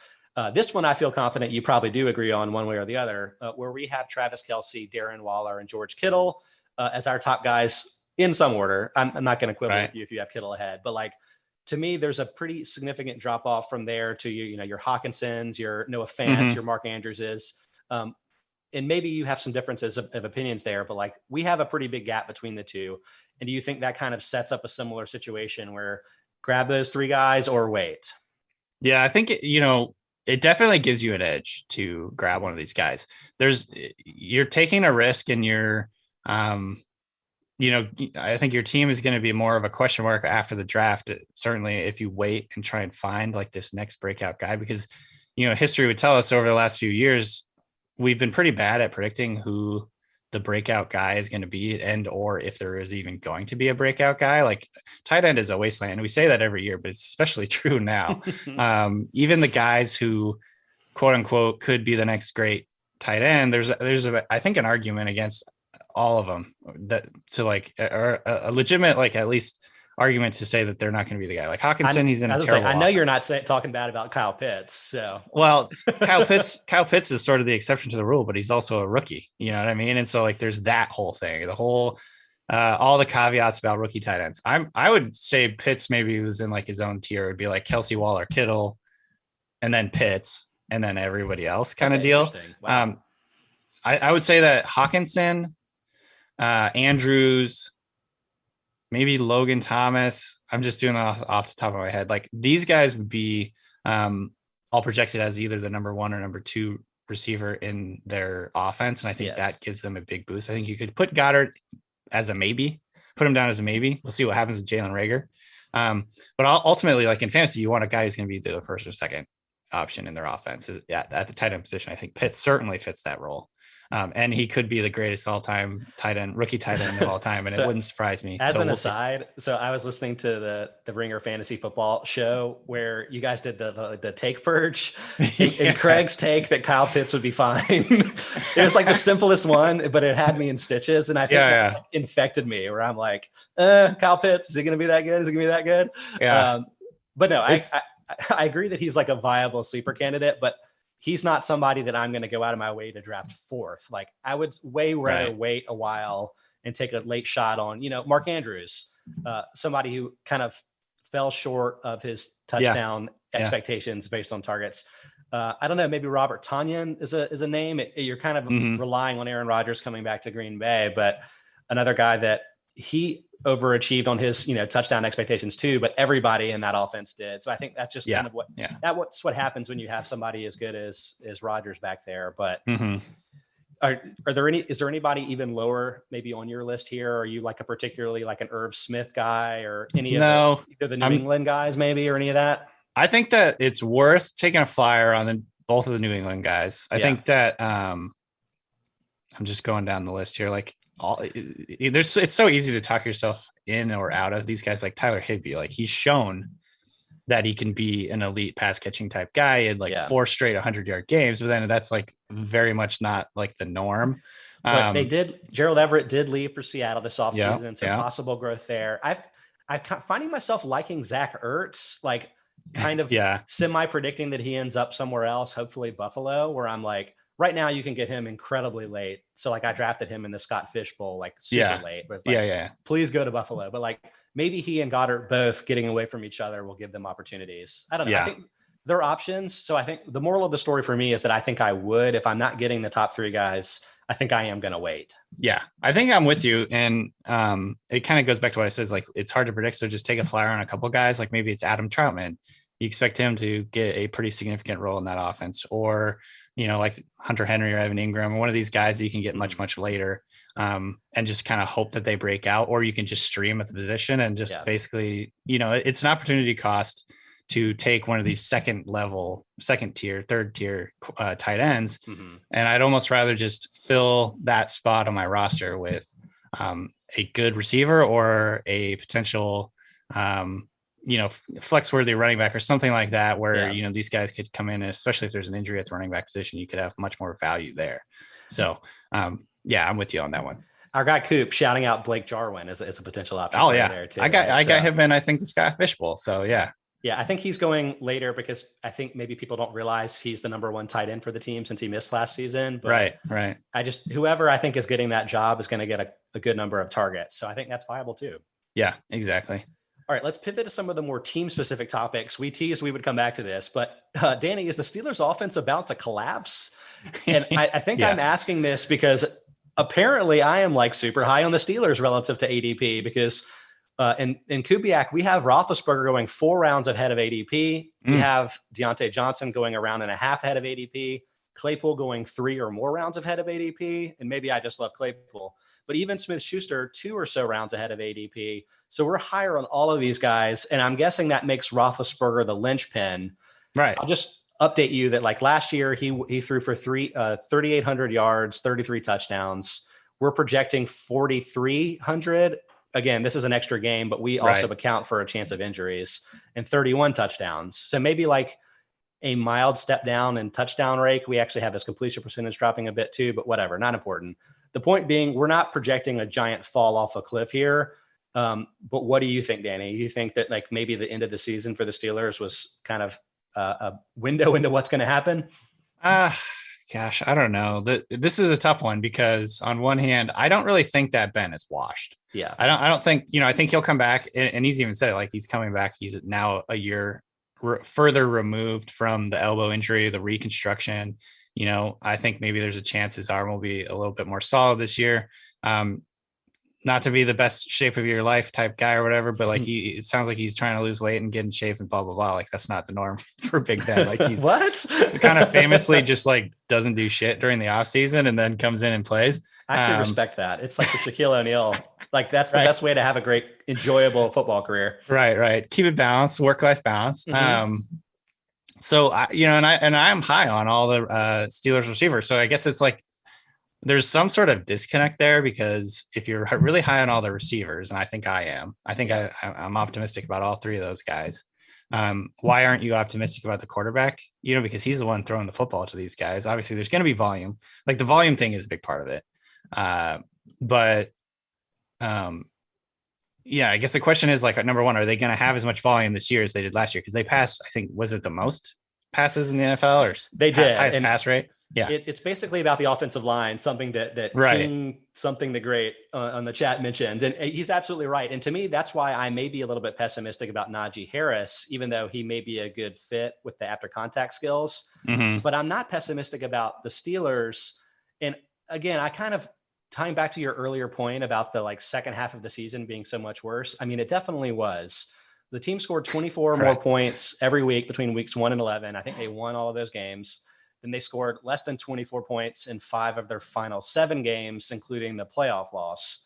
This one I feel confident you probably do agree on one way or the other, where we have Travis Kelce, Darren Waller, and George Kittle as our top guys in some order. I'm not going to quibble with you if you have Kittle ahead, but like, to me, there's a pretty significant drop off from there to your Hawkinsons, your Noah Fant, your Mark Andrewses. And maybe you have some differences of opinions there, but like we have a pretty big gap between the two. And do you think that kind of sets up a similar situation where grab those 3 guys or wait? Yeah, I think, it definitely gives you an edge to grab one of these guys. You're taking a risk and you're, I think your team is going to be more of a question mark after the draft. Certainly if you wait and try and find like this next breakout guy, because, history would tell us over the last few years, we've been pretty bad at predicting who the breakout guy is going to be and, or if there is even going to be a breakout guy. Like tight end is a wasteland. We say that every year, but it's especially true now. Even the guys who quote unquote could be the next great tight end, there's I think an argument against all of them that to like, or a legitimate, like at least argument to say that they're not going to be the guy. Like Hawkinson, he's in a terrible. I know you're not talking bad about Kyle Pitts. So well, Kyle Pitts is sort of the exception to the rule, but he's also a rookie. You know what I mean? And so like there's that whole thing, the whole all the caveats about rookie tight ends. I would say Pitts maybe was in like his own tier. It would be like Kelsey, Waller, Kittle, and then Pitts, and then everybody else kind of deal. Wow. I would say that Hawkinson, Andrews, maybe Logan Thomas. I'm just doing it off the top of my head. Like these guys would be all projected as either the number 1 or number 2 receiver in their offense. And I think that gives them a big boost. I think you could put Goddard as a maybe, put him down as a maybe. We'll see what happens with Jalen Reagor. But ultimately, like in fantasy, you want a guy who's going to be the first or second option in their offense at the tight end position. I think Pitts certainly fits that role. And he could be the greatest all-time rookie tight end of all time, and it wouldn't surprise me. As an aside, so I was listening to the Ringer Fantasy Football show where you guys did the take purge, and Craig's take that Kyle Pitts would be fine. It was like the simplest one, but it had me in stitches, and I think that like infected me. Where I'm like, Kyle Pitts, is he going to be that good? Is he going to be that good? Yeah. But no, I agree that he's like a viable sleeper candidate, but he's not somebody that I'm going to go out of my way to draft 4th. Like I would way rather wait a while and take a late shot on, Mark Andrews, somebody who kind of fell short of his touchdown expectations based on targets. I don't know, maybe Robert Tonyan is a name. You're kind of relying on Aaron Rodgers coming back to Green Bay, but another guy that he overachieved on his, touchdown expectations too, but everybody in that offense did. So I think that's just kind of what happens when you have somebody as good as Rodgers back there. But is there anybody even lower maybe on your list here? Are you like a particularly like an Irv Smith guy or any of the New England guys maybe, or any of that? I think that it's worth taking a flyer on both of the New England guys. I think that I'm just going down the list here. Like, it's so easy to talk yourself in or out of these guys. Like Tyler Higbee, like he's shown that he can be an elite pass catching type guy in like 4 straight 100-yard games, but then that's like very much not like the norm. But Gerald Everett did leave for Seattle this offseason, so possible growth there. I'm finding myself liking Zach Ertz, like kind of semi predicting that he ends up somewhere else, hopefully Buffalo, where I'm like, right now you can get him incredibly late. So like I drafted him in the Scott Fish Bowl, like super late. But please go to Buffalo. But like maybe he and Goddard both getting away from each other will give them opportunities. I don't know. I think there are options. So I think the moral of the story for me is that I think I would, if I'm not getting the top 3 guys, I think I am going to wait. Yeah, I think I'm with you. And it kind of goes back to what I said, like it's hard to predict. So just take a flyer on a couple guys. Like maybe it's Adam Troutman. You expect him to get a pretty significant role in that offense, or like Hunter Henry or Evan Ingram, one of these guys that you can get much, much later, and just kind of hope that they break out, or you can just stream at the position and just basically, it's an opportunity cost to take one of these second tier, third tier tight ends. And I'd almost rather just fill that spot on my roster with a good receiver or a potential, flex worthy running back or something like that, where, these guys could come in, and especially if there's an injury at the running back position, you could have much more value there. So, I'm with you on that one. Our guy Coop shouting out Blake Jarwin as a potential option. Oh yeah. There too, I got him in, I think, the Scott Fish Bowl. So yeah, I think he's going later because I think maybe people don't realize he's the number 1 tight end for the team since he missed last season. But right. Whoever I think is getting that job is going to get a good number of targets. So I think that's viable too. Yeah, exactly. All right, let's pivot to some of the more team-specific topics. We teased we would come back to this, but Danny, is the Steelers' offense about to collapse? And I think I'm asking this because apparently I am like super high on the Steelers relative to ADP, because in Kubiak, we have Roethlisberger going 4 rounds ahead of ADP. We have Deontay Johnson going a round and a half ahead of ADP. Claypool going 3 or more rounds ahead of ADP. And maybe I just love Claypool. But even Smith-Schuster, 2 or so rounds ahead of ADP. So we're higher on all of these guys. And I'm guessing that makes Roethlisberger the linchpin. Right. I'll just update you that like last year, he threw for 3,800 yards, 33 touchdowns. We're projecting 4,300. Again, this is an extra game, but we also account for a chance of injuries, and 31 touchdowns. So maybe like a mild step down in touchdown rate. We actually have his completion percentage dropping a bit too, but whatever, not important. The point being, we're not projecting a giant fall off a cliff here. But what do you think, Danny? You think that like maybe the end of the season for the Steelers was kind of a window into what's going to happen? Gosh, I don't know. This is a tough one because on one hand, I don't really think that Ben is washed. Yeah. I don't think, I think he'll come back, and he's even said it, like he's coming back. He's now a year further removed from the elbow injury, the reconstruction. I think maybe there's a chance his arm will be a little bit more solid this year. Not to be the best shape of your life type guy or whatever, but like it sounds like he's trying to lose weight and get in shape and blah, blah, blah. Like that's not the norm for Big Ben. Like he's what kind of famously just like doesn't do shit during the off season and then comes in and plays. I actually respect that. It's like the Shaquille O'Neal. Like that's the best way to have a great, enjoyable football career. Right. Keep it balanced, work-life balance. So I'm high on all the Steelers receivers. So I guess it's like, there's some sort of disconnect there because if you're really high on all the receivers, and I think I am, I'm optimistic about all three of those guys. Why aren't you optimistic about the quarterback? Because he's the one throwing the football to these guys. Obviously, there's going to be volume. Like the volume thing is a big part of it. I guess the question is like, number one, are they going to have as much volume this year as they did last year? Because they passed, I think, was it the most passes in the NFL or they did highest pass rate? Yeah, it's basically about the offensive line, something that right. King, something the great on the chat mentioned, and he's absolutely right. And to me, that's why I may be a little bit pessimistic about Najee Harris, even though he may be a good fit with the after contact skills. But I'm not pessimistic about the Steelers. And again, I kind of tying back to your earlier point about the like second half of the season being so much worse. I mean, it definitely was. The team scored 24 more points every week between weeks 1 and 11. I think they won all of those games. Then they scored less than 24 points in 5 of their final 7 games, including the playoff loss.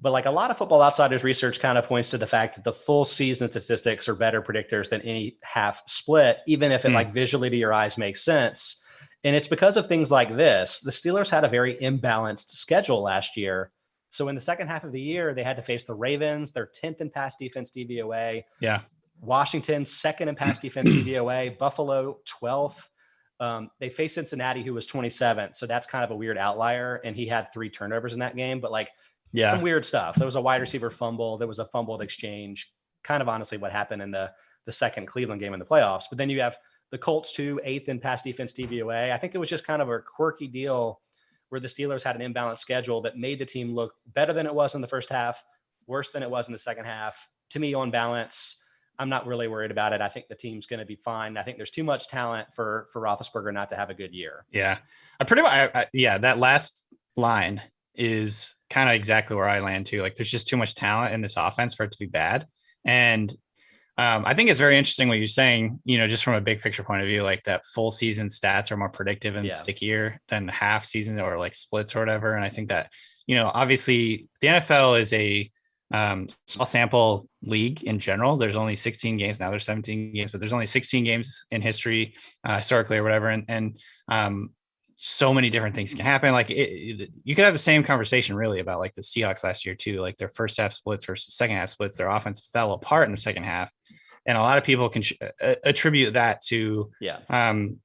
But like a lot of Football Outsiders research kind of points to the fact that the full season statistics are better predictors than any half split, even if it like visually to your eyes makes sense. And it's because of things like this. The Steelers had a very imbalanced schedule last year. So in the second half of the year, they had to face the Ravens, their 10th in pass defense DVOA. Yeah. Washington, 2nd in pass defense DVOA. Buffalo, 12th. They faced Cincinnati, who was 27th. So that's kind of a weird outlier. And he had 3 turnovers in that game, but like some weird stuff. There was a wide receiver fumble. There was a fumbled exchange, kind of honestly what happened in the second Cleveland game in the playoffs. But then you have the Colts, 8th in pass defense DVOA. I think it was just kind of a quirky deal where the Steelers had an imbalanced schedule that made the team look better than it was in the first half, worse than it was in the second half. To me, on balance, I'm not really worried about it. I think the team's going to be fine. I think there's too much talent for Roethlisberger not to have a good year. Yeah. That last line is kind of exactly where I land too. Like there's just too much talent in this offense for it to be bad. And I think it's very interesting what you're saying, just from a big picture point of view, like that full season stats are more predictive and stickier than half season or like splits or whatever. And I think that, obviously the NFL is a small sample league in general. There's only 16 games now. There's 17 games, but there's only 16 games in history, historically or whatever. And so many different things can happen. Like you could have the same conversation really about like the Seahawks last year too. Like their first half splits versus second half splits, their offense fell apart in the second half. And a lot of people can attribute that to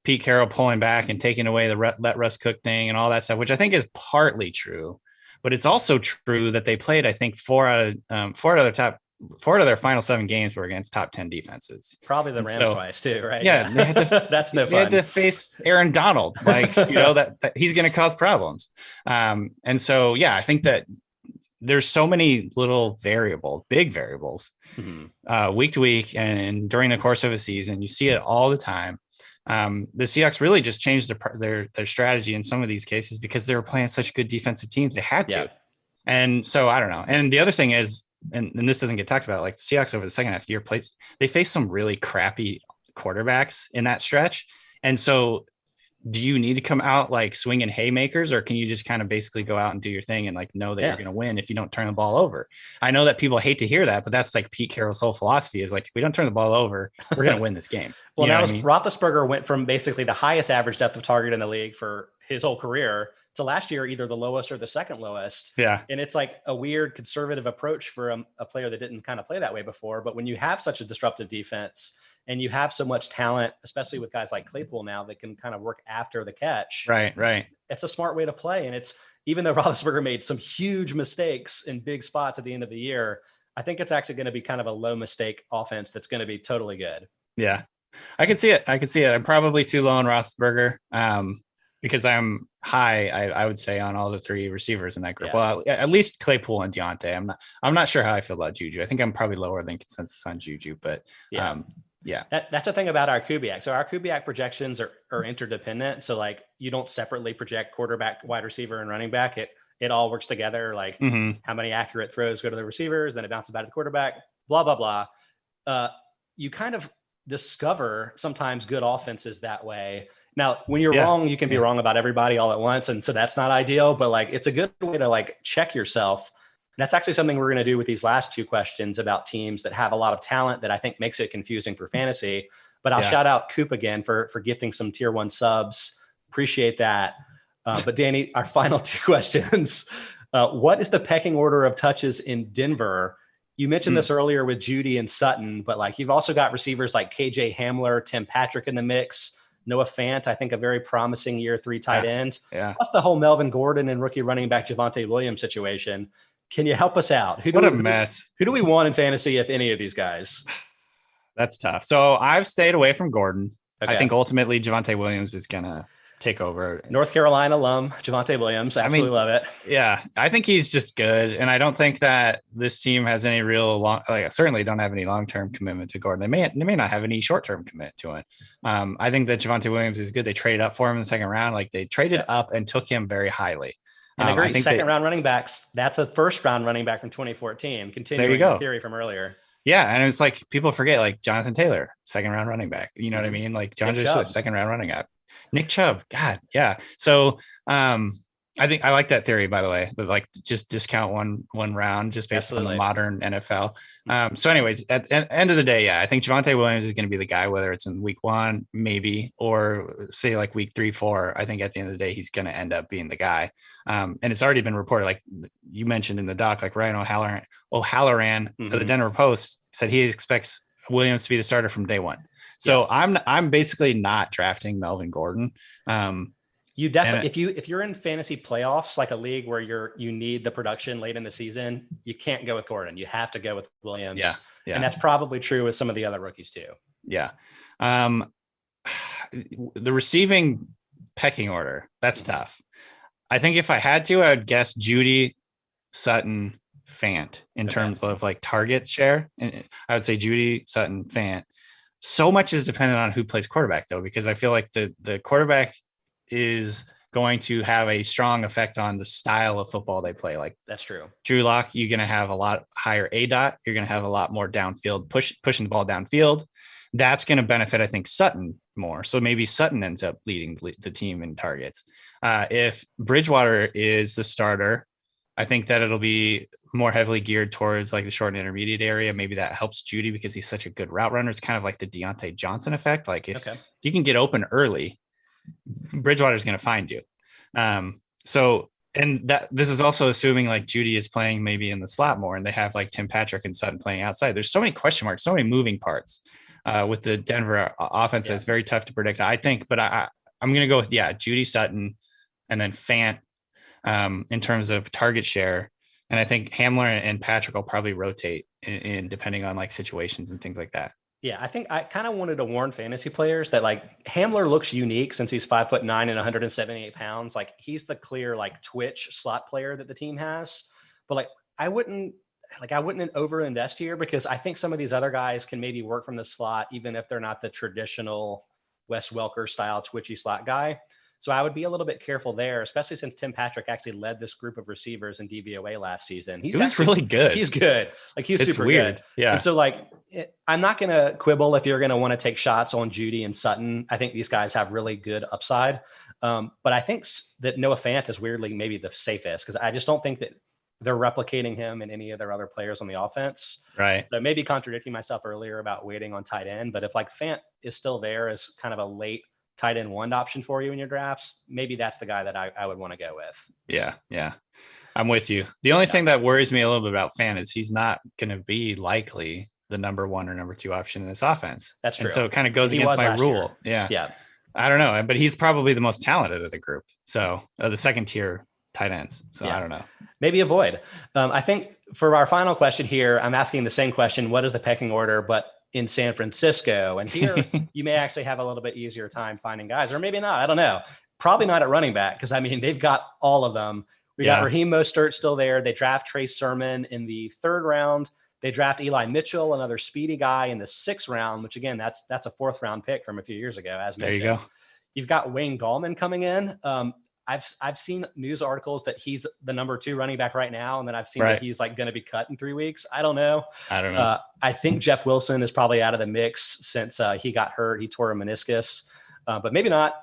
Pete Carroll pulling back and taking away the let Russ cook thing and all that stuff, which I think is partly true. But it's also true that they played, I think, four out of their final 7 games were against top 10 defenses. Probably the Rams twice too, right? Yeah. They had to, that's no fun. They had to face Aaron Donald, like, that he's going to cause problems. And so, I think that there's so many little big variables week to week and during the course of a season. You see it all the time. The Seahawks really just changed their strategy in some of these cases because they were playing such good defensive teams. They had to. Yeah. And so I don't know. And the other thing is, and this doesn't get talked about, like the Seahawks over the second half of the year they faced some really crappy quarterbacks in that stretch. And so do you need to come out like swinging haymakers, or can you just kind of basically go out and do your thing and like know that you're going to win if you don't turn the ball over? I know that people hate to hear that, but that's like Pete Carroll's whole philosophy is like, if we don't turn the ball over, we're going to win this game. Well, now Roethlisberger went from basically the highest average depth of target in the league for his whole career to last year, either the lowest or the second lowest. Yeah. And it's like a weird conservative approach for a player that didn't kind of play that way before. But when you have such a disruptive defense, and you have so much talent, especially with guys like Claypool now that can kind of work after the catch. Right. It's a smart way to play. And it's, even though Roethlisberger made some huge mistakes in big spots at the end of the year, I think it's actually going to be kind of a low mistake offense that's going to be totally good. Yeah, I can see it. I'm probably too low on Roethlisberger because I'm high, I would say, on all the three receivers in that group. Yeah. Well, at least Claypool and Deontay. I'm not sure how I feel about Juju. I think I'm probably lower than consensus on Juju, but yeah. That's the thing about our KUBIAK. So our KUBIAK projections are interdependent. So like you don't separately project quarterback, wide receiver, and running back. It all works together. Like how many accurate throws go to the receivers, then it bounces back to the quarterback, blah, blah, blah. You kind of discover sometimes good offenses that way. Now, when you're wrong, you can be wrong about everybody all at once. And so that's not ideal, but like, it's a good way to like check yourself. That's actually something we're going to do with these last two questions about teams that have a lot of talent that I think makes it confusing for fantasy. But I'll shout out Coop again for gifting some tier 1 subs. Appreciate that. But Danny, our final two questions. What is the pecking order of touches in Denver? You mentioned this earlier with Judy and Sutton, but like you've also got receivers like KJ Hamler, Tim Patrick in the mix, Noah Fant, I think a very promising year 3 tight end. Plus the whole Melvin Gordon and rookie running back Javonte Williams situation. Can you help us out? What a mess. Who do we want in fantasy, if any of these guys? That's tough. So I've stayed away from Gordon. Okay. I think ultimately Javonte Williams is going to take over. North Carolina alum, Javonte Williams. Absolutely love it. Yeah. I think he's just good. And I don't think that this team has any real I certainly don't have any long-term commitment to Gordon. They may not have any short-term commitment to it. I think that Javonte Williams is good. They traded up for him in the second round. Like they traded up and took him very highly. And a great second round running backs. That's a first round running back from 2014. Continuing the theory from earlier. Yeah. And it's like people forget, like Jonathan Taylor, second round running back. You know what I mean? Like John Swift, second round running back. Nick Chubb. God. Yeah. So I think I like that theory, by the way, but like just discount one round just based on the modern NFL. So anyways, at the end of the day, I think Javonte Williams is going to be the guy, whether it's in week 1, maybe, or say like week 3, 4, I think at the end of the day, he's going to end up being the guy. And it's already been reported, like you mentioned in the doc, like Ryan O'Halloran of the Denver Post said he expects Williams to be the starter from day 1. So I'm basically not drafting Melvin Gordon. You definitely, if you're in fantasy playoffs, like a league where you need the production late in the season, you can't go with Gordon. You have to go with Williams. Yeah. And that's probably true with some of the other rookies too. Yeah. The receiving pecking order, that's tough. I think if I had to, I would guess Judy, Sutton, Fant in terms of like target share. And I would say Judy, Sutton, Fant. So much is dependent on who plays quarterback though, because I feel like the quarterback is going to have a strong effect on the style of football they play. Like that's true. Drew Lock, you're going to have a lot higher ADOT. You're going to have a lot more downfield pushing the ball downfield. That's going to benefit, I think, Sutton more. So maybe Sutton ends up leading the team in targets. If Bridgewater is the starter, I think that it'll be more heavily geared towards like the short and intermediate area. Maybe that helps Judy because he's such a good route runner. It's kind of like the Deontay Johnson effect. Like if you can get open early, Bridgewater is going to find you. And that this is also assuming like Judy is playing maybe in the slot more and they have like Tim Patrick and Sutton playing outside. There's so many question marks, so many moving parts with the Denver offense. That's very tough to predict, I think, but I'm going to go with, Judy, Sutton, and then Fant in terms of target share. And I think Hamler and Patrick will probably rotate in depending on like situations and things like that. Yeah, I think I kind of wanted to warn fantasy players that like Hamler looks unique since he's 5'9" and 178 pounds. Like he's the clear like twitch slot player that the team has. But like I wouldn't over invest here because I think some of these other guys can maybe work from the slot, even if they're not the traditional Wes Welker style twitchy slot guy. So I would be a little bit careful there, especially since Tim Patrick actually led this group of receivers in DVOA last season. He was really good. He's good. Like he's super weird. Good. Yeah. And so like, I'm not going to quibble if you're going to want to take shots on Judy and Sutton. I think these guys have really good upside. But I think that Noah Fant is weirdly maybe the safest because I just don't think that they're replicating him and any of their other players on the offense. Right. So maybe contradicting myself earlier about waiting on tight end, but if like Fant is still there as kind of a late tight end 1 option for you in your drafts, maybe that's the guy that I would want to go with. Yeah. I'm with you. The only thing that worries me a little bit about Fant is he's not going to be likely the number one or number two option in this offense. That's true. And so it kind of goes He against was my last rule. year. Yeah. Yeah. I don't know, but he's probably the most talented of the group. So the second tier tight ends. So Yeah. I don't know. Maybe avoid. I think for our final question here, I'm asking the same question. What is the pecking order, but in San Francisco? And here you may actually have a little bit easier time finding guys, or maybe not. I don't know. Probably not at running back, because I mean, they've got all of them. We got Raheem Mostert still there. They draft Trey Sermon in the 3rd round. They draft Eli Mitchell, another speedy guy, in the 6th round, which again, that's a 4th round pick from a few years ago, as mentioned. There you go. You've got Wayne Gallman coming in. I've seen news articles that he's the number 2 running back right now, and then I've seen that he's like going to be cut in 3 weeks. I don't know. I think Jeff Wilson is probably out of the mix since he got hurt. He tore a meniscus, but maybe not.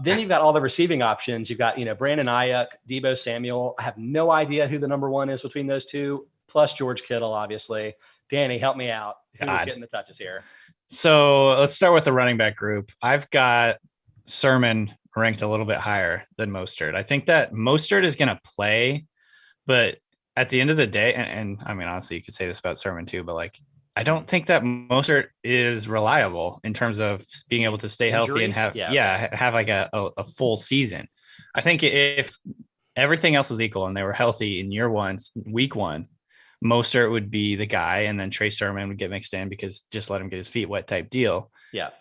Then you've got all the receiving options. You've got, Brandon Ayuk, Deebo Samuel. I have no idea who the number 1 is between those two, plus George Kittle, obviously. Danny, help me out. Who's getting the touches here? So let's start with the running back group. I've got Sermon ranked a little bit higher than Mostert. I think that Mostert is going to play, but at the end of the day, and I mean, honestly, you could say this about Sermon too, but like, I don't think that Mostert is reliable in terms of being able to stay healthy and have like a full season. I think if everything else was equal and they were healthy in week 1, Mostert would be the guy, and then Trey Sermon would get mixed in because just let him get his feet wet type deal. Yeah.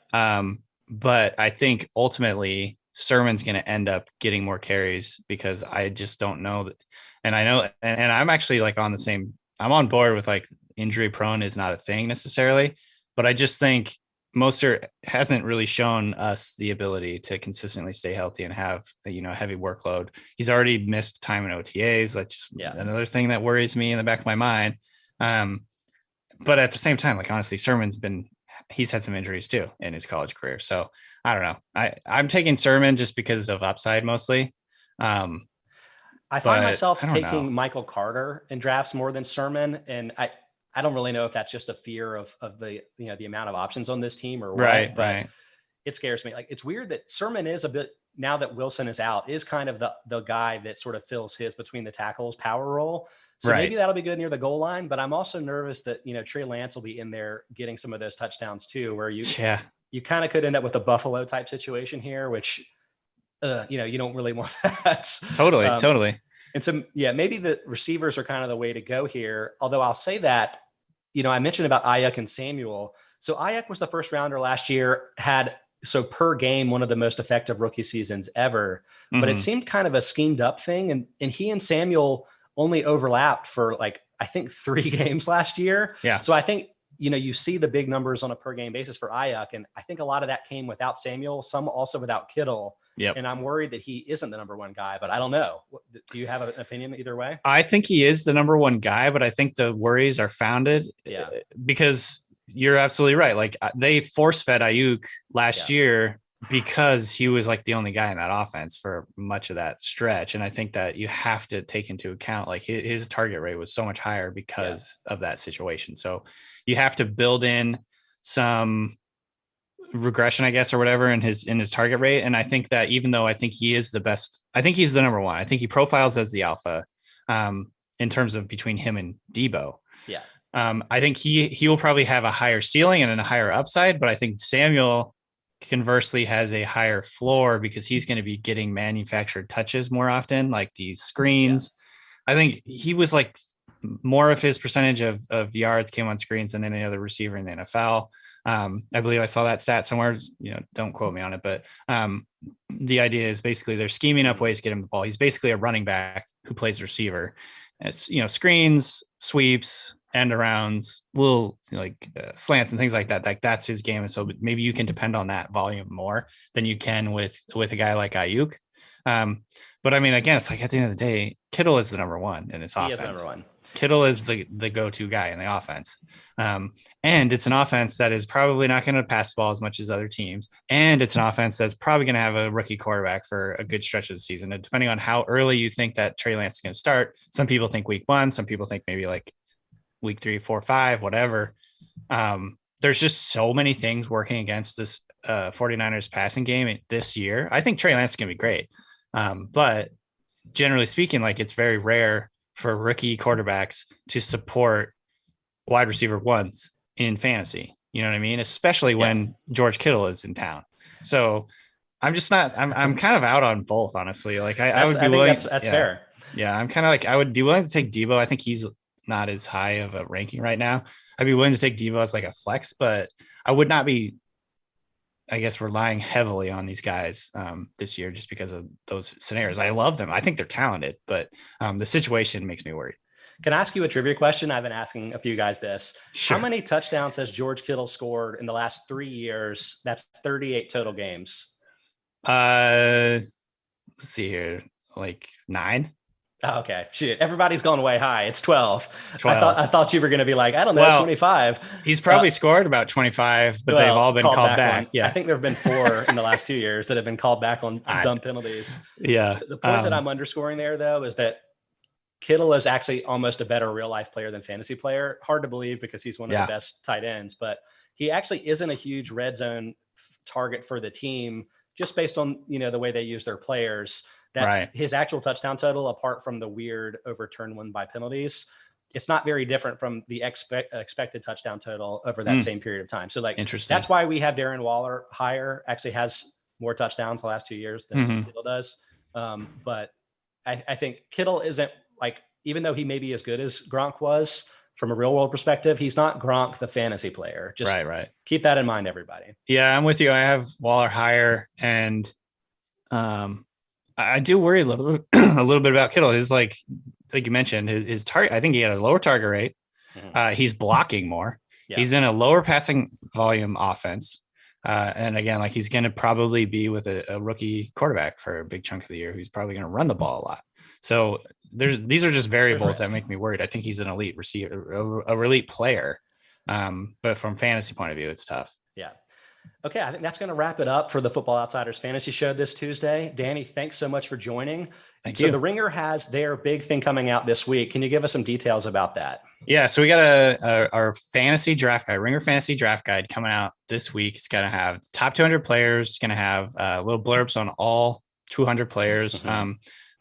But I think ultimately Sermon's going to end up getting more carries because I just don't know that. And I know, and I'm actually like I'm on board with like injury prone is not a thing necessarily, but I just think Mostert hasn't really shown us the ability to consistently stay healthy and have, a heavy workload. He's already missed time in OTAs. That's just another thing that worries me in the back of my mind. But at the same time, like honestly, he's had some injuries too in his college career. So I don't know. I'm taking Sermon just because of upside mostly. I find myself taking Michael Carter in drafts more than Sermon. And I don't really know if that's just a fear of the, the amount of options on this team or what, but it scares me. Like, it's weird that Sermon is a bit, now that Wilson is out, is kind of the guy that sort of fills his between the tackles power role. So maybe that'll be good near the goal line, but I'm also nervous that, Trey Lance will be in there getting some of those touchdowns too, where you kind of could end up with a Buffalo type situation here, which, you don't really want that. Totally. And so, maybe the receivers are kind of the way to go here. Although I'll say that, I mentioned about Ayuk and Samuel. So Ayuk was the 1st rounder last year, had per game one of the most effective rookie seasons ever. Mm-hmm. But it seemed kind of a schemed up thing. And he and Samuel only overlapped for like, I think 3 games last year. Yeah. So I think, you see the big numbers on a per game basis for Ayuk. And I think a lot of that came without Samuel, some also without Kittle. Yep. And I'm worried that he isn't the number 1 guy, but I don't know. Do you have an opinion either way? I think he is the number 1 guy, but I think the worries are founded because you're absolutely right. Like, they force fed Ayuk last year because he was like the only guy in that offense for much of that stretch. And I think that you have to take into account, like, his target rate was so much higher because of that situation. So you have to build in some regression, I guess, or whatever in his target rate. And I think that even though I think he is the best, I think he's the number 1. I think he profiles as the alpha in terms of between him and Deebo. Yeah. I think he will probably have a higher ceiling and a higher upside, but I think Samuel conversely has a higher floor because he's going to be getting manufactured touches more often, like these screens. Yeah. I think he was like more of his percentage of yards came on screens than any other receiver in the NFL. I believe I saw that stat somewhere, don't quote me on it, but the idea is basically they're scheming up ways to get him the ball. He's basically a running back who plays receiver. It's, screens, sweeps, end arounds, little slants and things like that. Like, that's his game. And so maybe you can depend on that volume more than you can with a guy like Ayuk. But I mean, again, it's like at the end of the day, Kittle is the number 1 in this offense. He is number 1. Kittle is the go-to guy in the offense. And it's an offense that is probably not going to pass the ball as much as other teams. And it's an offense that's probably going to have a rookie quarterback for a good stretch of the season. And depending on how early you think that Trey Lance is going to start, some people think week 1, some people think maybe like week 3, 4, 5, whatever. There's just so many things working against this 49ers passing game this year. I think Trey Lance is going to be great. But generally speaking, like, it's very rare for rookie quarterbacks to support wide receiver 1s in fantasy. You know what I mean? Especially when George Kittle is in town. So I'm just not. I'm kind of out on both, honestly. Like I would be willing. That's fair. Yeah, I'm kind of like I would be willing to take Debo. I think he's not as high of a ranking right now. I'd be willing to take Debo as like a flex, but I would not be, I guess, relying heavily on these guys this year just because of those scenarios. I love them. I think they're talented, but the situation makes me worried. Can I ask you a trivia question? I've been asking a few guys this. Sure. How many touchdowns has George Kittle scored in the last 3 years? That's 38 total games. Let's see here, like 9. Oh, okay. Shit. Everybody's going way high. It's 12. 12. I thought you were going to be like, I don't know, 25. He's probably scored about 25, but they've all been called back. Yeah. I think there have been 4 in the last 2 years that have been called back on dumb penalties. Yeah. The point that I'm underscoring there, though, is that Kittle is actually almost a better real life player than fantasy player. Hard to believe because he's one of the best tight ends, but he actually isn't a huge red zone target for the team just based on, the way they use their players. That his actual touchdown total, apart from the weird overturned one by penalties, it's not very different from the expected touchdown total over that same period of time. So interesting. That's why we have Darren Waller higher, actually has more touchdowns the last 2 years than Kittle does. But I think Kittle isn't even though he may be as good as Gronk was from a real world perspective, he's not Gronk, the fantasy player. Just keep that in mind, everybody. Yeah, I'm with you. I have Waller higher, and I do worry a little bit about Kittle. His like you mentioned, his target. I think he had a lower target rate. He's blocking more. Yeah. He's in a lower passing volume offense. And again, he's going to probably be with a rookie quarterback for a big chunk of the year, who's probably going to run the ball a lot. So these are just variables that make me worried. I think he's an elite receiver, a elite player. But from fantasy point of view, it's tough. Yeah. Okay. I think that's going to wrap it up for the Football Outsiders Fantasy Show this Tuesday. Danny, thanks so much for joining. Thank you. So the Ringer has their big thing coming out this week. Can you give us some details about that? Yeah. So we got our fantasy draft guide, Ringer Fantasy Draft Guide coming out this week. It's going to have top 200 players. It's going to have little blurbs on all 200 players.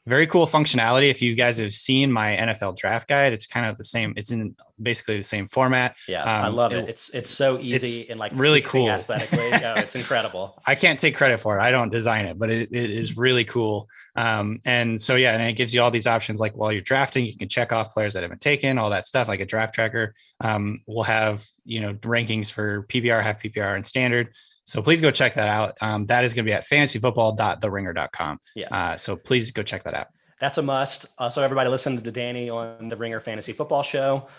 Very cool functionality. If you guys have seen my NFL draft guide, it's kind of the same. It's in basically the same format. Yeah, I love it. It's so easy and really cool aesthetically. It's incredible. I can't take credit for it. I don't design it, but it is really cool. And so, and it gives you all these options. Like while you're drafting, you can check off players that have been taken, all that stuff, like a draft tracker. We'll have, rankings for PPR, half PPR, and standard. So please go check that out. That is going to be at fantasyfootball.theringer.com. Yeah. So please go check that out. That's a must. So everybody listen to Danny on the Ringer Fantasy Football Show.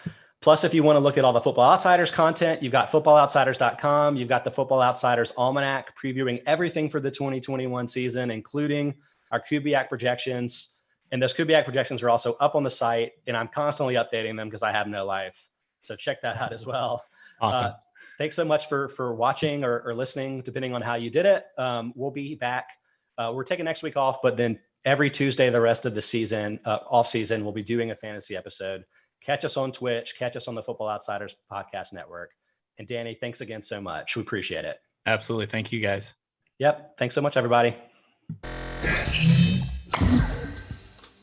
Plus, if you want to look at all the Football Outsiders content, you've got footballoutsiders.com. You've got the Football Outsiders Almanac previewing everything for the 2021 season, including our KUBIAK projections. And those KUBIAK projections are also up on the site, and I'm constantly updating them because I have no life. So check that out as well. Awesome. Thanks so much for watching or listening, depending on how you did it. We'll be back. We're taking next week off, but then every Tuesday, the rest of the season, off season, we'll be doing a fantasy episode. Catch us on Twitch, catch us on the Football Outsiders Podcast Network. And Danny, thanks again so much. We appreciate it. Absolutely. Thank you, guys. Yep. Thanks so much, everybody.